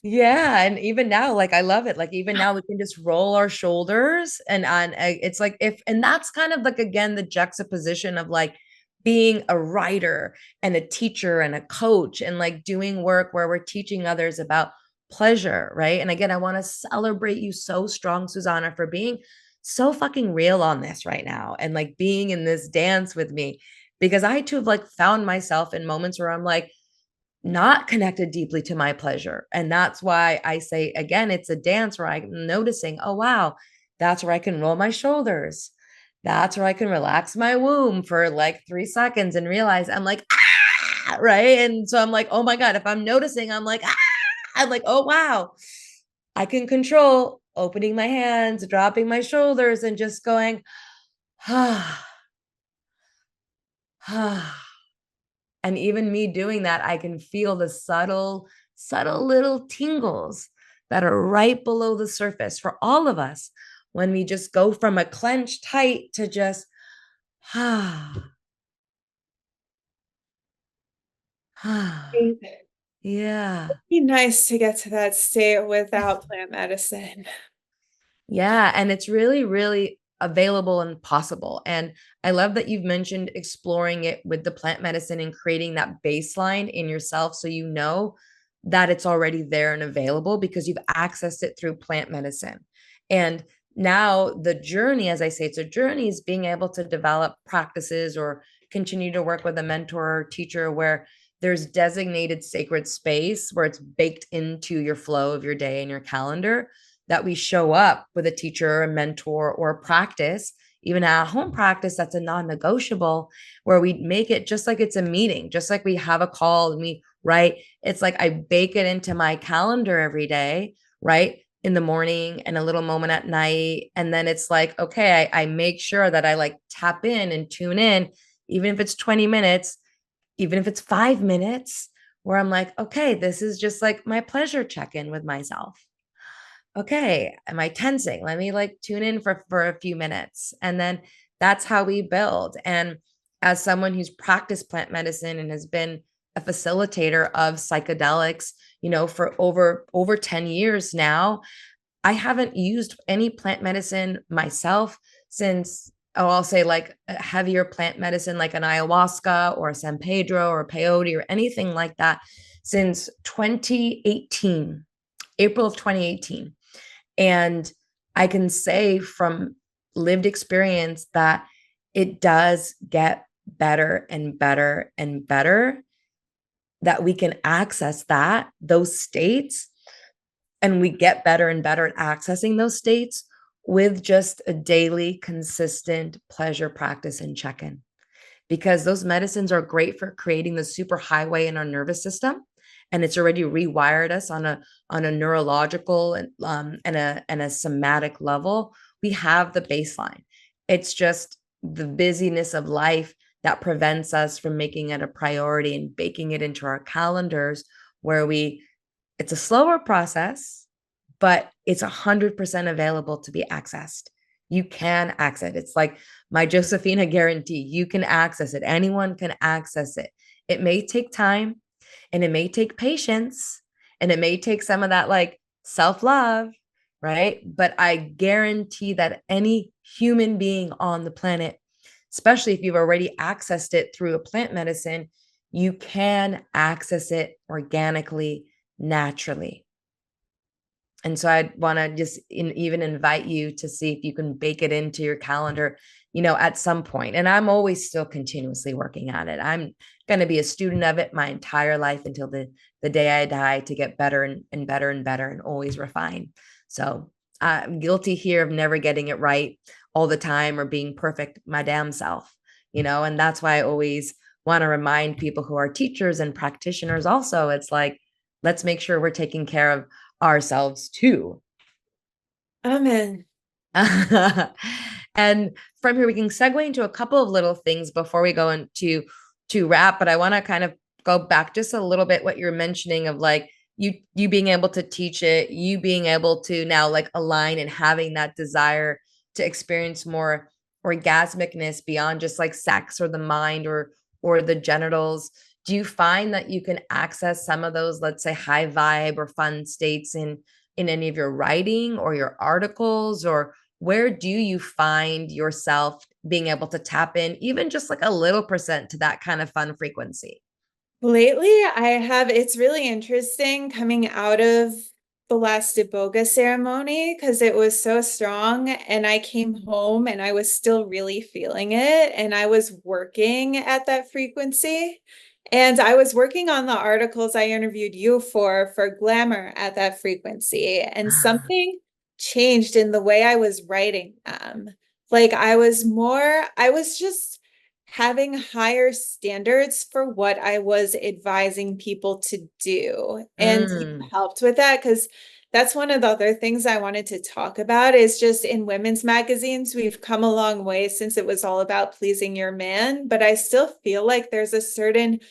Yeah, and even now, like I love it. Like even now, we can just roll our shoulders, and it's like if, and that's kind of like again the juxtaposition of like being a writer and a teacher and a coach and like doing work where we're teaching others about pleasure, right? And again, I want to celebrate you so strong, Suzannah, for being so fucking real on this right now and like being in this dance with me, because I too have like found myself in moments where I'm like not connected deeply to my pleasure. And that's why I say, again, it's a dance where I'm noticing, oh, wow, that's where I can roll my shoulders. That's where I can relax my womb for like 3 seconds and realize I'm like, right. And so I'm like, oh my God, if I'm noticing, I'm like, I'm like, oh, wow, I can control opening my hands, dropping my shoulders, and just going, And even me doing that, I can feel the subtle, subtle little tingles that are right below the surface for all of us when we just go from a clenched tight to just, yeah. Be nice to get to that state without plant medicine. Yeah. And it's really, really available and possible. And I love that you've mentioned exploring it with the plant medicine and creating that baseline in yourself so you know that it's already there and available because you've accessed it through plant medicine. And now the journey, as I say, it's a journey, is being able to develop practices or continue to work with a mentor or teacher where there's designated sacred space where it's baked into your flow of your day and your calendar, that we show up with a teacher, a mentor, or a practice, even at a home practice that's a non-negotiable, where we make it just like it's a meeting, just like we have a call and we, right? It's like I bake it into my calendar every day, right? In the morning and a little moment at night. And then it's like, okay, I make sure that I like tap in and tune in, even if it's 20 minutes, even if it's 5 minutes, where I'm like, okay, this is just like my pleasure check in with myself. Okay, am I tensing? Let me like tune in for a few minutes. And then that's how we build. And as someone who's practiced plant medicine and has been a facilitator of psychedelics, you know, for over 10 years now, I haven't used any plant medicine myself since, oh, I'll say like a heavier plant medicine like an ayahuasca or a San Pedro or a peyote or anything like that since 2018, April of 2018. And I can say from lived experience that it does get better and better and better that we can access those states, and we get better and better at accessing those states with just a daily, consistent pleasure practice and check-in. Because those medicines are great for creating the super highway in our nervous system, and it's already rewired us on a neurological and a somatic level. We have the baseline. It's just the busyness of life that prevents us from making it a priority and baking it into our calendars, where it's a slower process, but it's 100% available to be accessed. You can access it. It's like my Josephina guarantee. You can access it. Anyone can access it. It may take time, and it may take patience, and it may take some of that like self-love, right? But I guarantee that any human being on the planet, especially if you've already accessed it through a plant medicine, you can access it organically, naturally. And so I'd want to just even invite you to see if you can bake it into your calendar, at some point. And I'm always still continuously working on it. I'm going to be a student of it my entire life until the day I die, to get better and better and better and always refine. So I'm guilty here of never getting it right all the time or being perfect my damn self, and that's why I always want to remind people who are teachers and practitioners also. It's like, let's make sure we're taking care of ourselves too. Amen. And from here, we can segue into a couple of little things before we go into to wrap. But I want to kind of go back just a little bit what you're mentioning of like you being able to teach it, you being able to now like align and having that desire to experience more orgasmicness beyond just like sex or the mind or the genitals. Do you find that you can access some of those, let's say, high vibe or fun states in any of your writing or your articles, or where do you find yourself being able to tap in even just like a little percent to that kind of fun frequency? Lately, it's really interesting coming out of the last Debunking ceremony because it was so strong. And I came home and I was still really feeling it. And I was working at that frequency. And I was working on the articles I interviewed you for Glamour at that frequency. And something changed in the way I was writing them. Like I was just having higher standards for what I was advising people to do. And you Mm, helped with that because that's one of the other things I wanted to talk about is just in women's magazines, we've come a long way since it was all about pleasing your man, but I still feel like there's a certain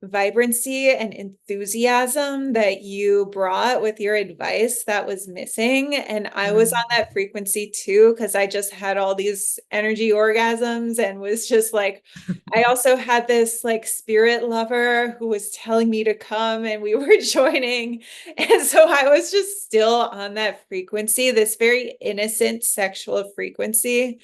vibrancy and enthusiasm that you brought with your advice that was missing. And I was on mm. that frequency too, because I just had all these energy orgasms and was just like, I also had this like spirit lover who was telling me to come and we were joining. And so I was just still on that frequency, this very innocent sexual frequency.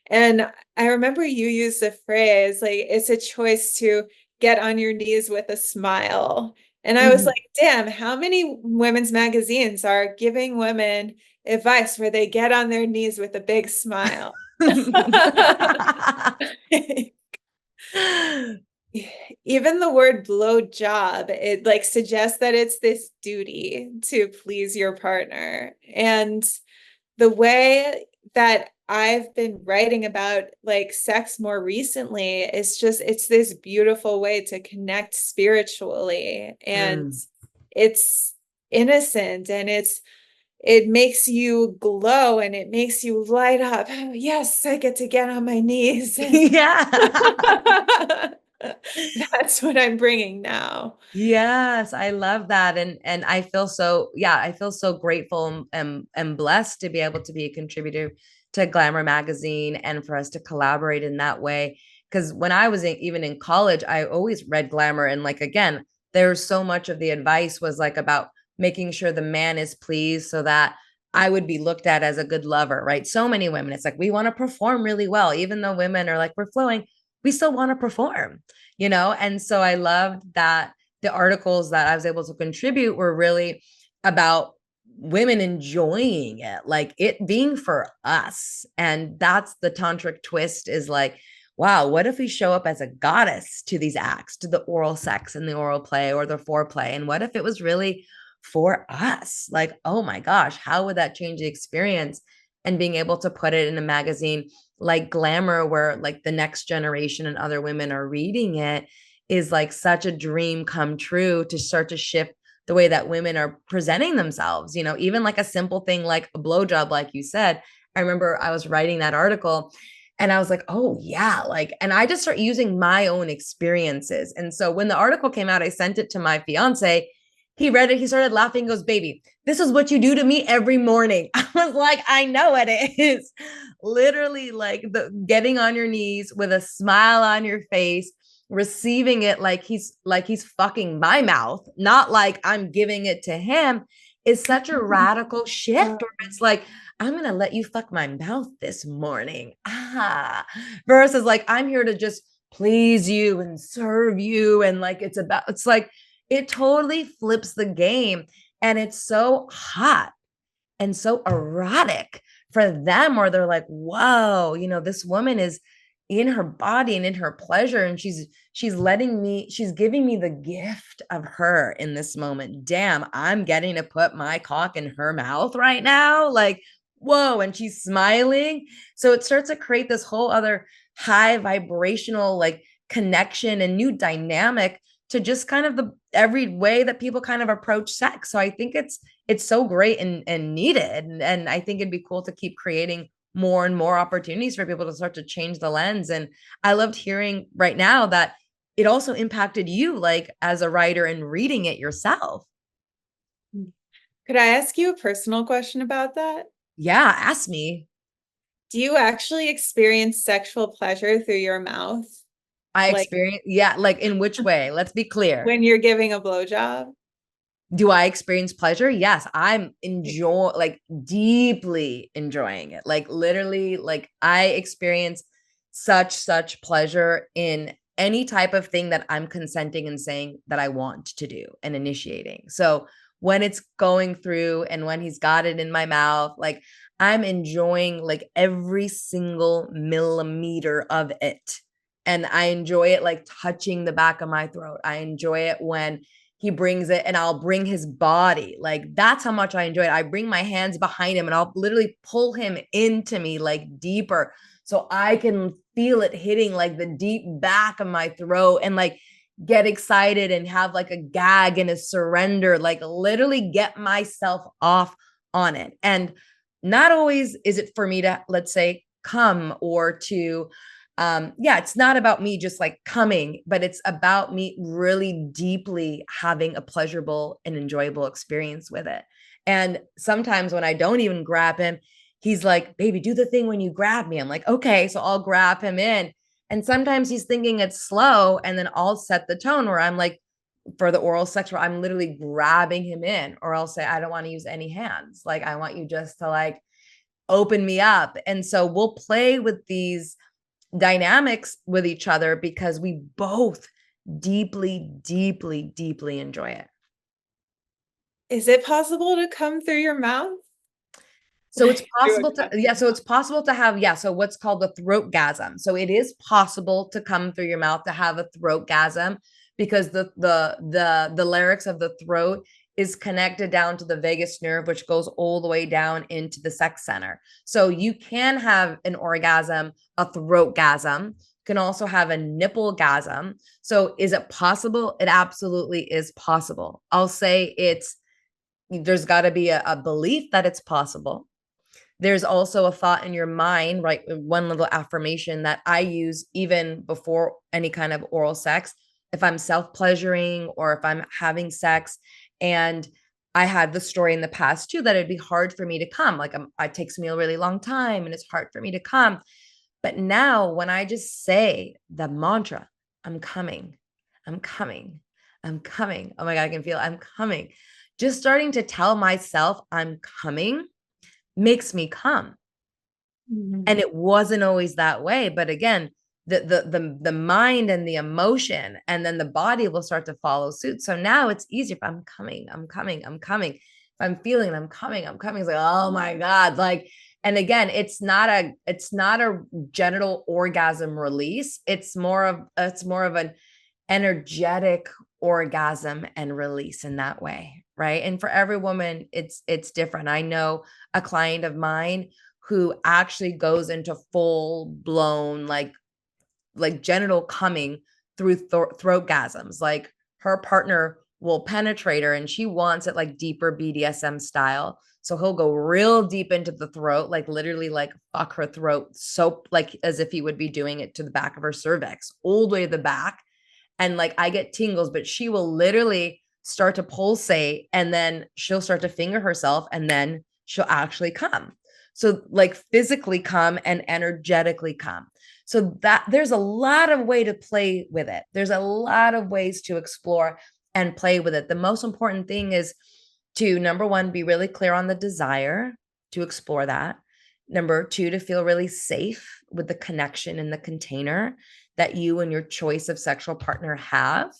And I remember you used the phrase like, it's a choice to get on your knees with a smile. And I was Mhm. like, damn, how many women's magazines are giving women advice where they get on their knees with a big smile? Even the word blow job, it like suggests that it's this duty to please your partner. And the way that I've been writing about like sex more recently is just it's this beautiful way to connect spiritually, and Mm. it's innocent and it makes you glow and it makes you light up. Oh, yes, I get to get on my knees and Yeah. that's what I'm bringing now. Yes, I love that. And I feel so, yeah, I feel so grateful and blessed to be able to be a contributor to Glamour magazine and for us to collaborate in that way. Because when I was even in college, I always read Glamour, and like again, there's so much of the advice was like about making sure the man is pleased so that I would be looked at as a good lover, right? So many women, it's like we want to perform really well, even though women are like we're flowing, we still want to perform. And so I loved that the articles that I was able to contribute were really about women enjoying it, like it being for us. And that's the tantric twist, is like wow, what if we show up as a goddess to these acts, to the oral sex and the oral play or the foreplay? And what if it was really for us? Like, oh my gosh, how would that change the experience? And being able to put it in a magazine like Glamour, where like the next generation and other women are reading it, is like such a dream come true to start to shift the way that women are presenting themselves. You know, even like a simple thing like a blowjob, like you said. I remember I was writing that article and I was like, oh, yeah. Like, and I just start using my own experiences. And so when the article came out, I sent it to my fiance. He read it. He started laughing, goes, baby, this is what you do to me every morning. I was like, I know it is. Literally, like the getting on your knees with a smile on your face, receiving it like he's fucking my mouth, not like I'm giving it to him, is such a radical shift where it's like, I'm going to let you fuck my mouth this morning. Versus like, I'm here to just please you and serve you. And like, it's like, it totally flips the game. And it's so hot and so erotic for them, where they're like, whoa, you know, this woman is in her body and in her pleasure. And she's giving me the gift of her in this moment. Damn, I'm getting to put my cock in her mouth right now. Like, whoa. And she's smiling. So it starts to create this whole other high vibrational like connection and new dynamic to just kind of the every way that people kind of approach sex. So I think it's so great and needed. And I think it'd be cool to keep creating more and more opportunities for people to start to change the lens. And I loved hearing right now that it also impacted you, like as a writer and reading it yourself. Could I ask you a personal question about that? Yeah, ask me. Do you actually experience sexual pleasure through your mouth? I Like experience, yeah, like in which way? Let's be clear. when you're giving a blowjob? Do I experience pleasure? Yes, I'm like deeply enjoying it. Like literally, like I experience such pleasure in any type of thing that I'm consenting and saying that I want to do and initiating. So when it's going through and when he's got it in my mouth, like I'm enjoying like every single millimeter of it. And I enjoy it like touching the back of my throat. I enjoy it when he brings it and I'll bring his body. Like that's how much I enjoy it. I bring my hands behind him and I'll literally pull him into me like deeper so I can feel it hitting like the deep back of my throat and like get excited and have like a gag and a surrender, like literally get myself off on it. And not always is it for me to, let's say, come or to yeah, it's not about me just like coming, but it's about me really deeply having a pleasurable and enjoyable experience with it. And sometimes when I don't even grab him, he's like, baby, do the thing when you grab me. I'm like, okay, so I'll grab him in. And sometimes he's thinking it's slow, and then I'll set the tone where I'm like, for the oral sex, where I'm literally grabbing him in, or I'll say, I don't want to use any hands. Like, I want you just to like open me up. And so we'll play with these dynamics with each other because we both deeply enjoy it. Is it possible to come through your mouth? So it's possible to, yeah. So it's possible to have, yeah. So what's called the throat gasm. So it is possible to come through your mouth to have a throat gasm because the larynx of the throat is connected down to the vagus nerve, which goes all the way down into the sex center. So you can have an orgasm, a throat gasm. You can also have a nipple gasm. So is it possible? It absolutely is possible. I'll say there's got to be a belief that it's possible. There's also a thought in your mind, right? One little affirmation that I use even before any kind of oral sex. If I'm self-pleasuring or if I'm having sex, and I had the story in the past too, that it'd be hard for me to come. Like it takes me a really long time and it's hard for me to come. But now when I just say the mantra, I'm coming, I'm coming, I'm coming. Oh my God, I can feel I'm coming. Just starting to tell myself I'm coming makes me come. Mm-hmm. And it wasn't always that way. But again, the mind and the emotion, and then the body will start to follow suit. So now it's easier. If I'm coming, I'm coming, I'm coming. If I'm feeling I'm coming, I'm coming. It's like, oh my God. Like, And again, it's not a genital orgasm release. It's more of an energetic orgasm and release in that way, right? And for every woman, it's different. I know a client of mine who actually goes into full blown like genital coming through throat gasms. Like her partner will penetrate her and she wants it like deeper BDSM style. So he'll go real deep into the throat, like literally like fuck her throat, so like as if he would be doing it to the back of her cervix, all the way to the back. And like I get tingles, but she will literally start to pulsate and then she'll start to finger herself and then she'll actually come. So like physically come and energetically come. So that there's a lot of way to play with it. There's a lot of ways to explore and play with it. The most important thing is to, number one, be really clear on the desire to explore that. Number two, to feel really safe with the connection in the container that you and your choice of sexual partner have.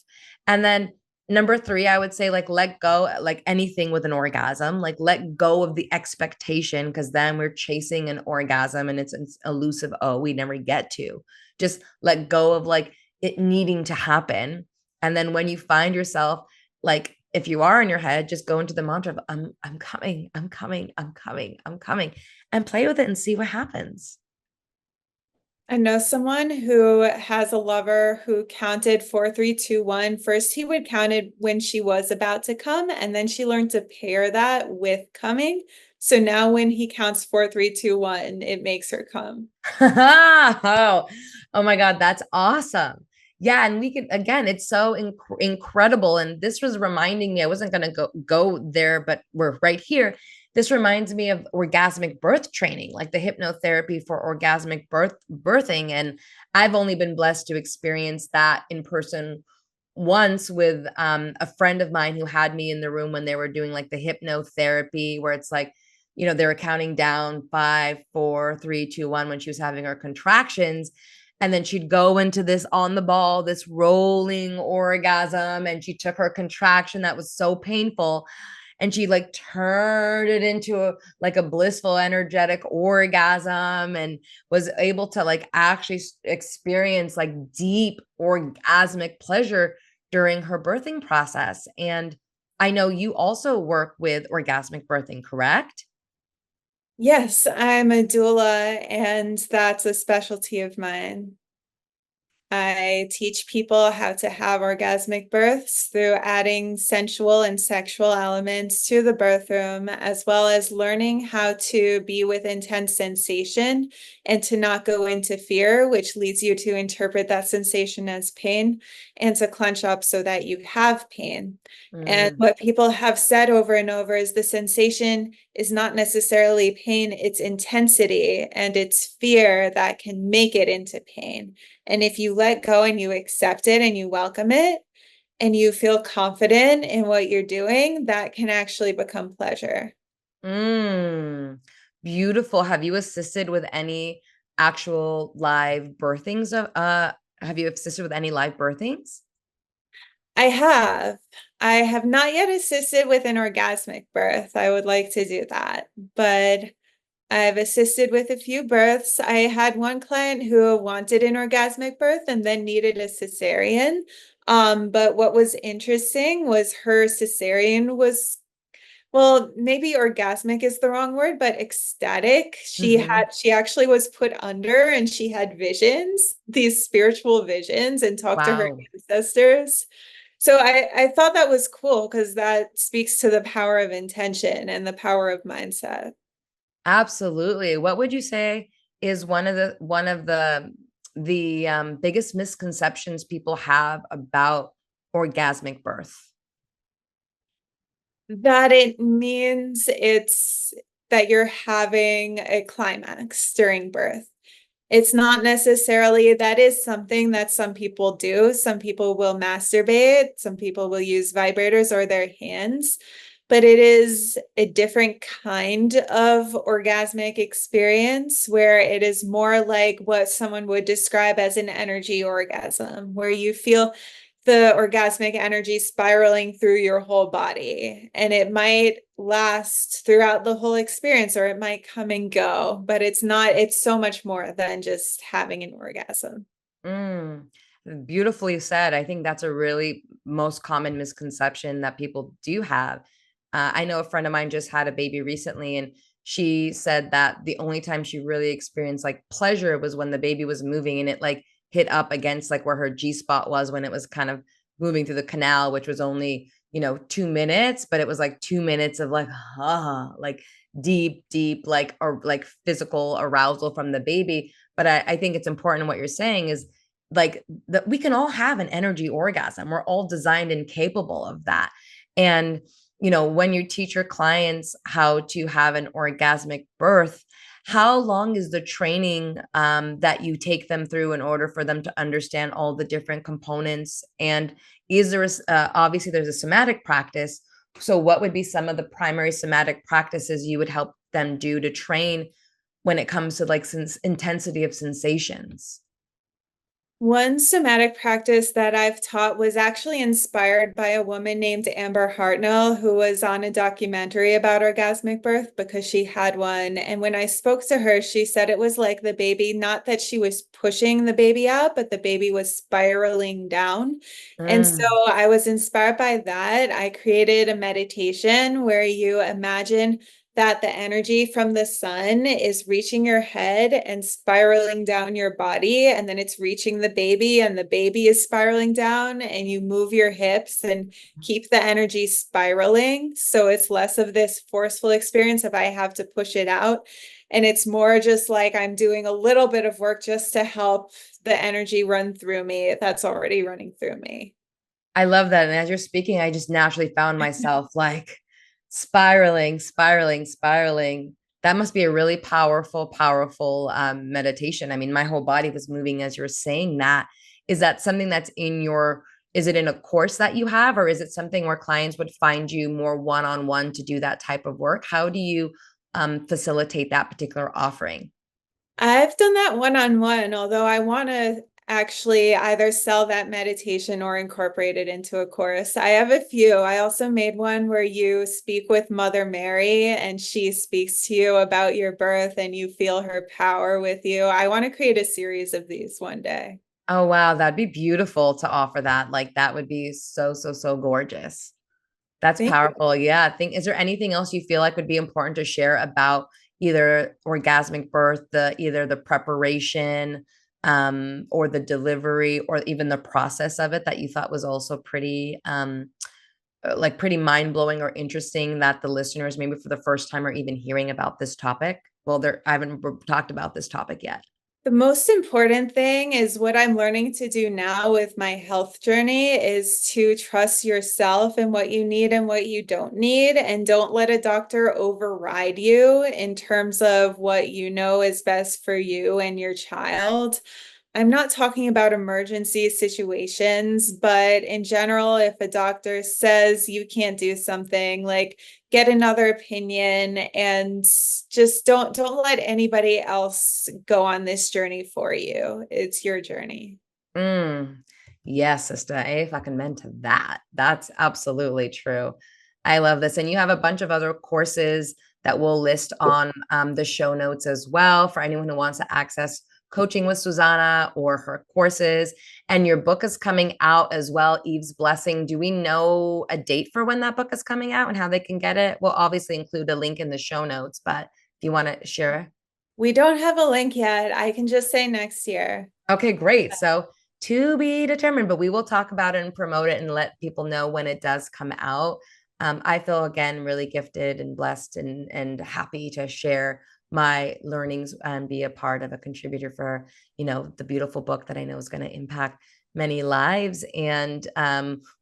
And then number three, I would say like let go, like anything with an orgasm, like let go of the expectation, because then we're chasing an orgasm and it's an elusive, oh, we never get to. Just let go of like it needing to happen. And then when you find yourself, like if you are in your head, just go into the mantra of I'm coming, I'm coming, I'm coming, I'm coming, and play with it and see what happens. I know someone who has a lover who counted 4, 3, 2, 1. First, he would count it when she was about to come, and then she learned to pair that with coming. So now when he counts 4, 3, 2, 1, it makes her come. oh, oh my God, that's awesome. Yeah, and we can again, it's so incredible. And this was reminding me, I wasn't gonna go there, but we're right here. This reminds me of orgasmic birth training, like the hypnotherapy for orgasmic birthing. And I've only been blessed to experience that in person once with a friend of mine who had me in the room when they were doing like the hypnotherapy, where it's like, they were counting down 5, 4, 3, 2, 1 when she was having her contractions. And then she'd go into this on the ball, this rolling orgasm. And she took her contraction that was so painful and she like turned it into like a blissful energetic orgasm and was able to like actually experience like deep orgasmic pleasure during her birthing process. And I know you also work with orgasmic birthing, correct? Yes, I'm a doula, and that's a specialty of mine. I teach people how to have orgasmic births through adding sensual and sexual elements to the birth room, as well as learning how to be with intense sensation and to not go into fear, which leads you to interpret that sensation as pain and to clench up so that you have pain. And Mm. what people have said over and over is the sensation is not necessarily pain, it's intensity and it's fear that can make it into pain. And if you let go and you accept it and you welcome it and you feel confident in what you're doing, that can actually become pleasure. Mm. Beautiful. Have you assisted with any actual live birthings of have you assisted with any live birthings? I have. I have not yet assisted with an orgasmic birth. I would like to do that, but I've assisted with a few births. I had one client who wanted an orgasmic birth and then needed a cesarean. But what was interesting was her cesarean was, well, maybe orgasmic is the wrong word, but ecstatic. Mm-hmm. She actually was put under and she had visions, these spiritual visions, and talked to her Wow. ancestors. So I thought that was cool because that speaks to the power of intention and the power of mindset. Absolutely. What would you say is one of the biggest misconceptions people have about orgasmic birth? That it means it's that you're having a climax during birth. It's not necessarily, that is something that some people do. Some people will masturbate, some people will use vibrators or their hands, but it is a different kind of orgasmic experience where it is more like what someone would describe as an energy orgasm, where you feel the orgasmic energy spiraling through your whole body. And it might last throughout the whole experience, or it might come and go, but it's so much more than just having an orgasm. Mm, beautifully said. I think that's a really most common misconception that people do have. I know a friend of mine just had a baby recently, and she said that the only time she really experienced like pleasure was when the baby was moving and it like hit up against like where her G spot was when it was kind of moving through the canal, which was only, 2 minutes, but it was like 2 minutes of like, like deep, like, or like physical arousal from the baby. But I think it's important what you're saying is like that we can all have an energy orgasm. We're all designed and capable of that. And, when you teach your clients how to have an orgasmic birth, how long is the training that you take them through in order for them to understand all the different components? And is there, obviously, there's a somatic practice. So, what would be some of the primary somatic practices you would help them do to train when it comes to like intensity of sensations? One somatic practice that I've taught was actually inspired by a woman named Amber Hartnell, who was on a documentary about orgasmic birth because she had one. And when I spoke to her, she said it was like the baby, not that she was pushing the baby out, but the baby was spiraling down. And so Mm. I was inspired by that. I created a meditation where you imagine that the energy from the sun is reaching your head and spiraling down your body, and then it's reaching the baby, and the baby is spiraling down, and you move your hips and keep the energy spiraling. So it's less of this forceful experience of I have to push it out. And it's more just like I'm doing a little bit of work just to help the energy run through me that's already running through me. I love that. And as you're speaking, I just naturally found myself like spiraling. That must be a really powerful meditation. I mean, my whole body was moving as you're saying that. Is that something that's is it in a course that you have, or is it something where clients would find you more one-on-one to do that type of work? How do you facilitate that particular offering? I've done that one-on-one, although I want to actually either sell that meditation or incorporate it into a course. I have a few. I also made one where you speak with Mother Mary and she speaks to you about your birth and you feel her power with you. I want to create a series of these one day. Oh, wow. That'd be beautiful to offer that. Like, that would be so gorgeous. That's Thank you. powerful. Yeah. I think, is there anything else you feel like would be important to share about either orgasmic birth, either the preparation, or the delivery, or even the process of it that you thought was also pretty, like pretty mind blowing or interesting that the listeners maybe for the first time are even hearing about this topic? Well, I haven't talked about this topic yet. The most important thing is what I'm learning to do now with my health journey is to trust yourself and what you need and what you don't need, and don't let a doctor override you in terms of what you know is best for you and your child. I'm not talking about emergency situations, but in general, if a doctor says you can't do something, like get another opinion and just don't let anybody else go on this journey for you. It's your journey. Mm, yes, sister. If I can mend to that. That's absolutely true. I love this. And you have a bunch of other courses that we'll list on the show notes as well for anyone who wants to access coaching with Suzannah or her courses. And your book is coming out as well, Eve's Blessing. Do we know a date for when that book is coming out and how they can get it? We'll obviously include a link in the show notes, but if you want to share. We don't have a link yet. I can just say next year. Okay, great. So to be determined, but we will talk about it and promote it and let people know when it does come out. I feel again really gifted and blessed and happy to share my learnings and be a part of a contributor for the beautiful book that I know is going to impact many lives. And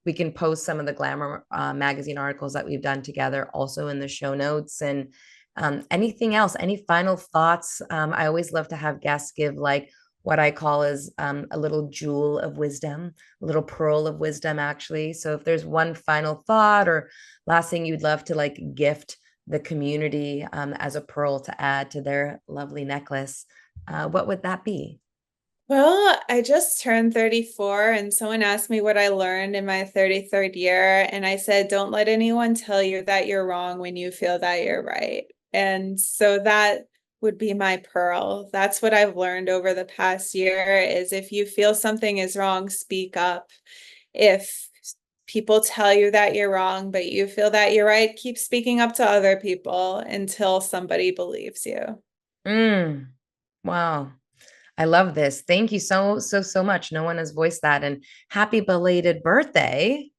we can post some of the Glamour magazine articles that we've done together also in the show notes. And anything else, any final thoughts? I always love to have guests give like what I call is a little jewel of wisdom, a little pearl of wisdom, actually. So if there's one final thought or last thing you'd love to like gift the community as a pearl to add to their lovely necklace, what would that be? Well, I just turned 34 and someone asked me what I learned in my 33rd year. And I said, don't let anyone tell you that you're wrong when you feel that you're right. And so that would be my pearl. That's what I've learned over the past year is if you feel something is wrong, speak up. If people tell you that you're wrong, but you feel that you're right, keep speaking up to other people until somebody believes you. Mm, wow. I love this. Thank you so much. No one has voiced that. And happy belated birthday.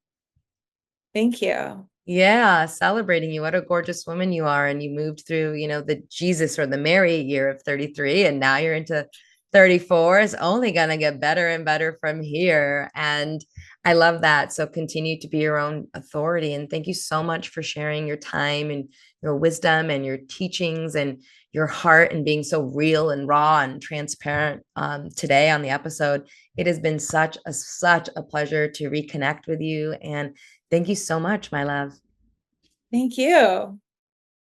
Thank you. Yeah, celebrating you. What a gorgeous woman you are. And you moved through, the Jesus or the Mary year of 33, and now you're into 34. It's only going to get better and better from here. And I love that. So continue to be your own authority. And thank you so much for sharing your time and your wisdom and your teachings and your heart and being so real and raw and transparent today on the episode. It has been such a pleasure to reconnect with you. And thank you so much, my love. Thank you.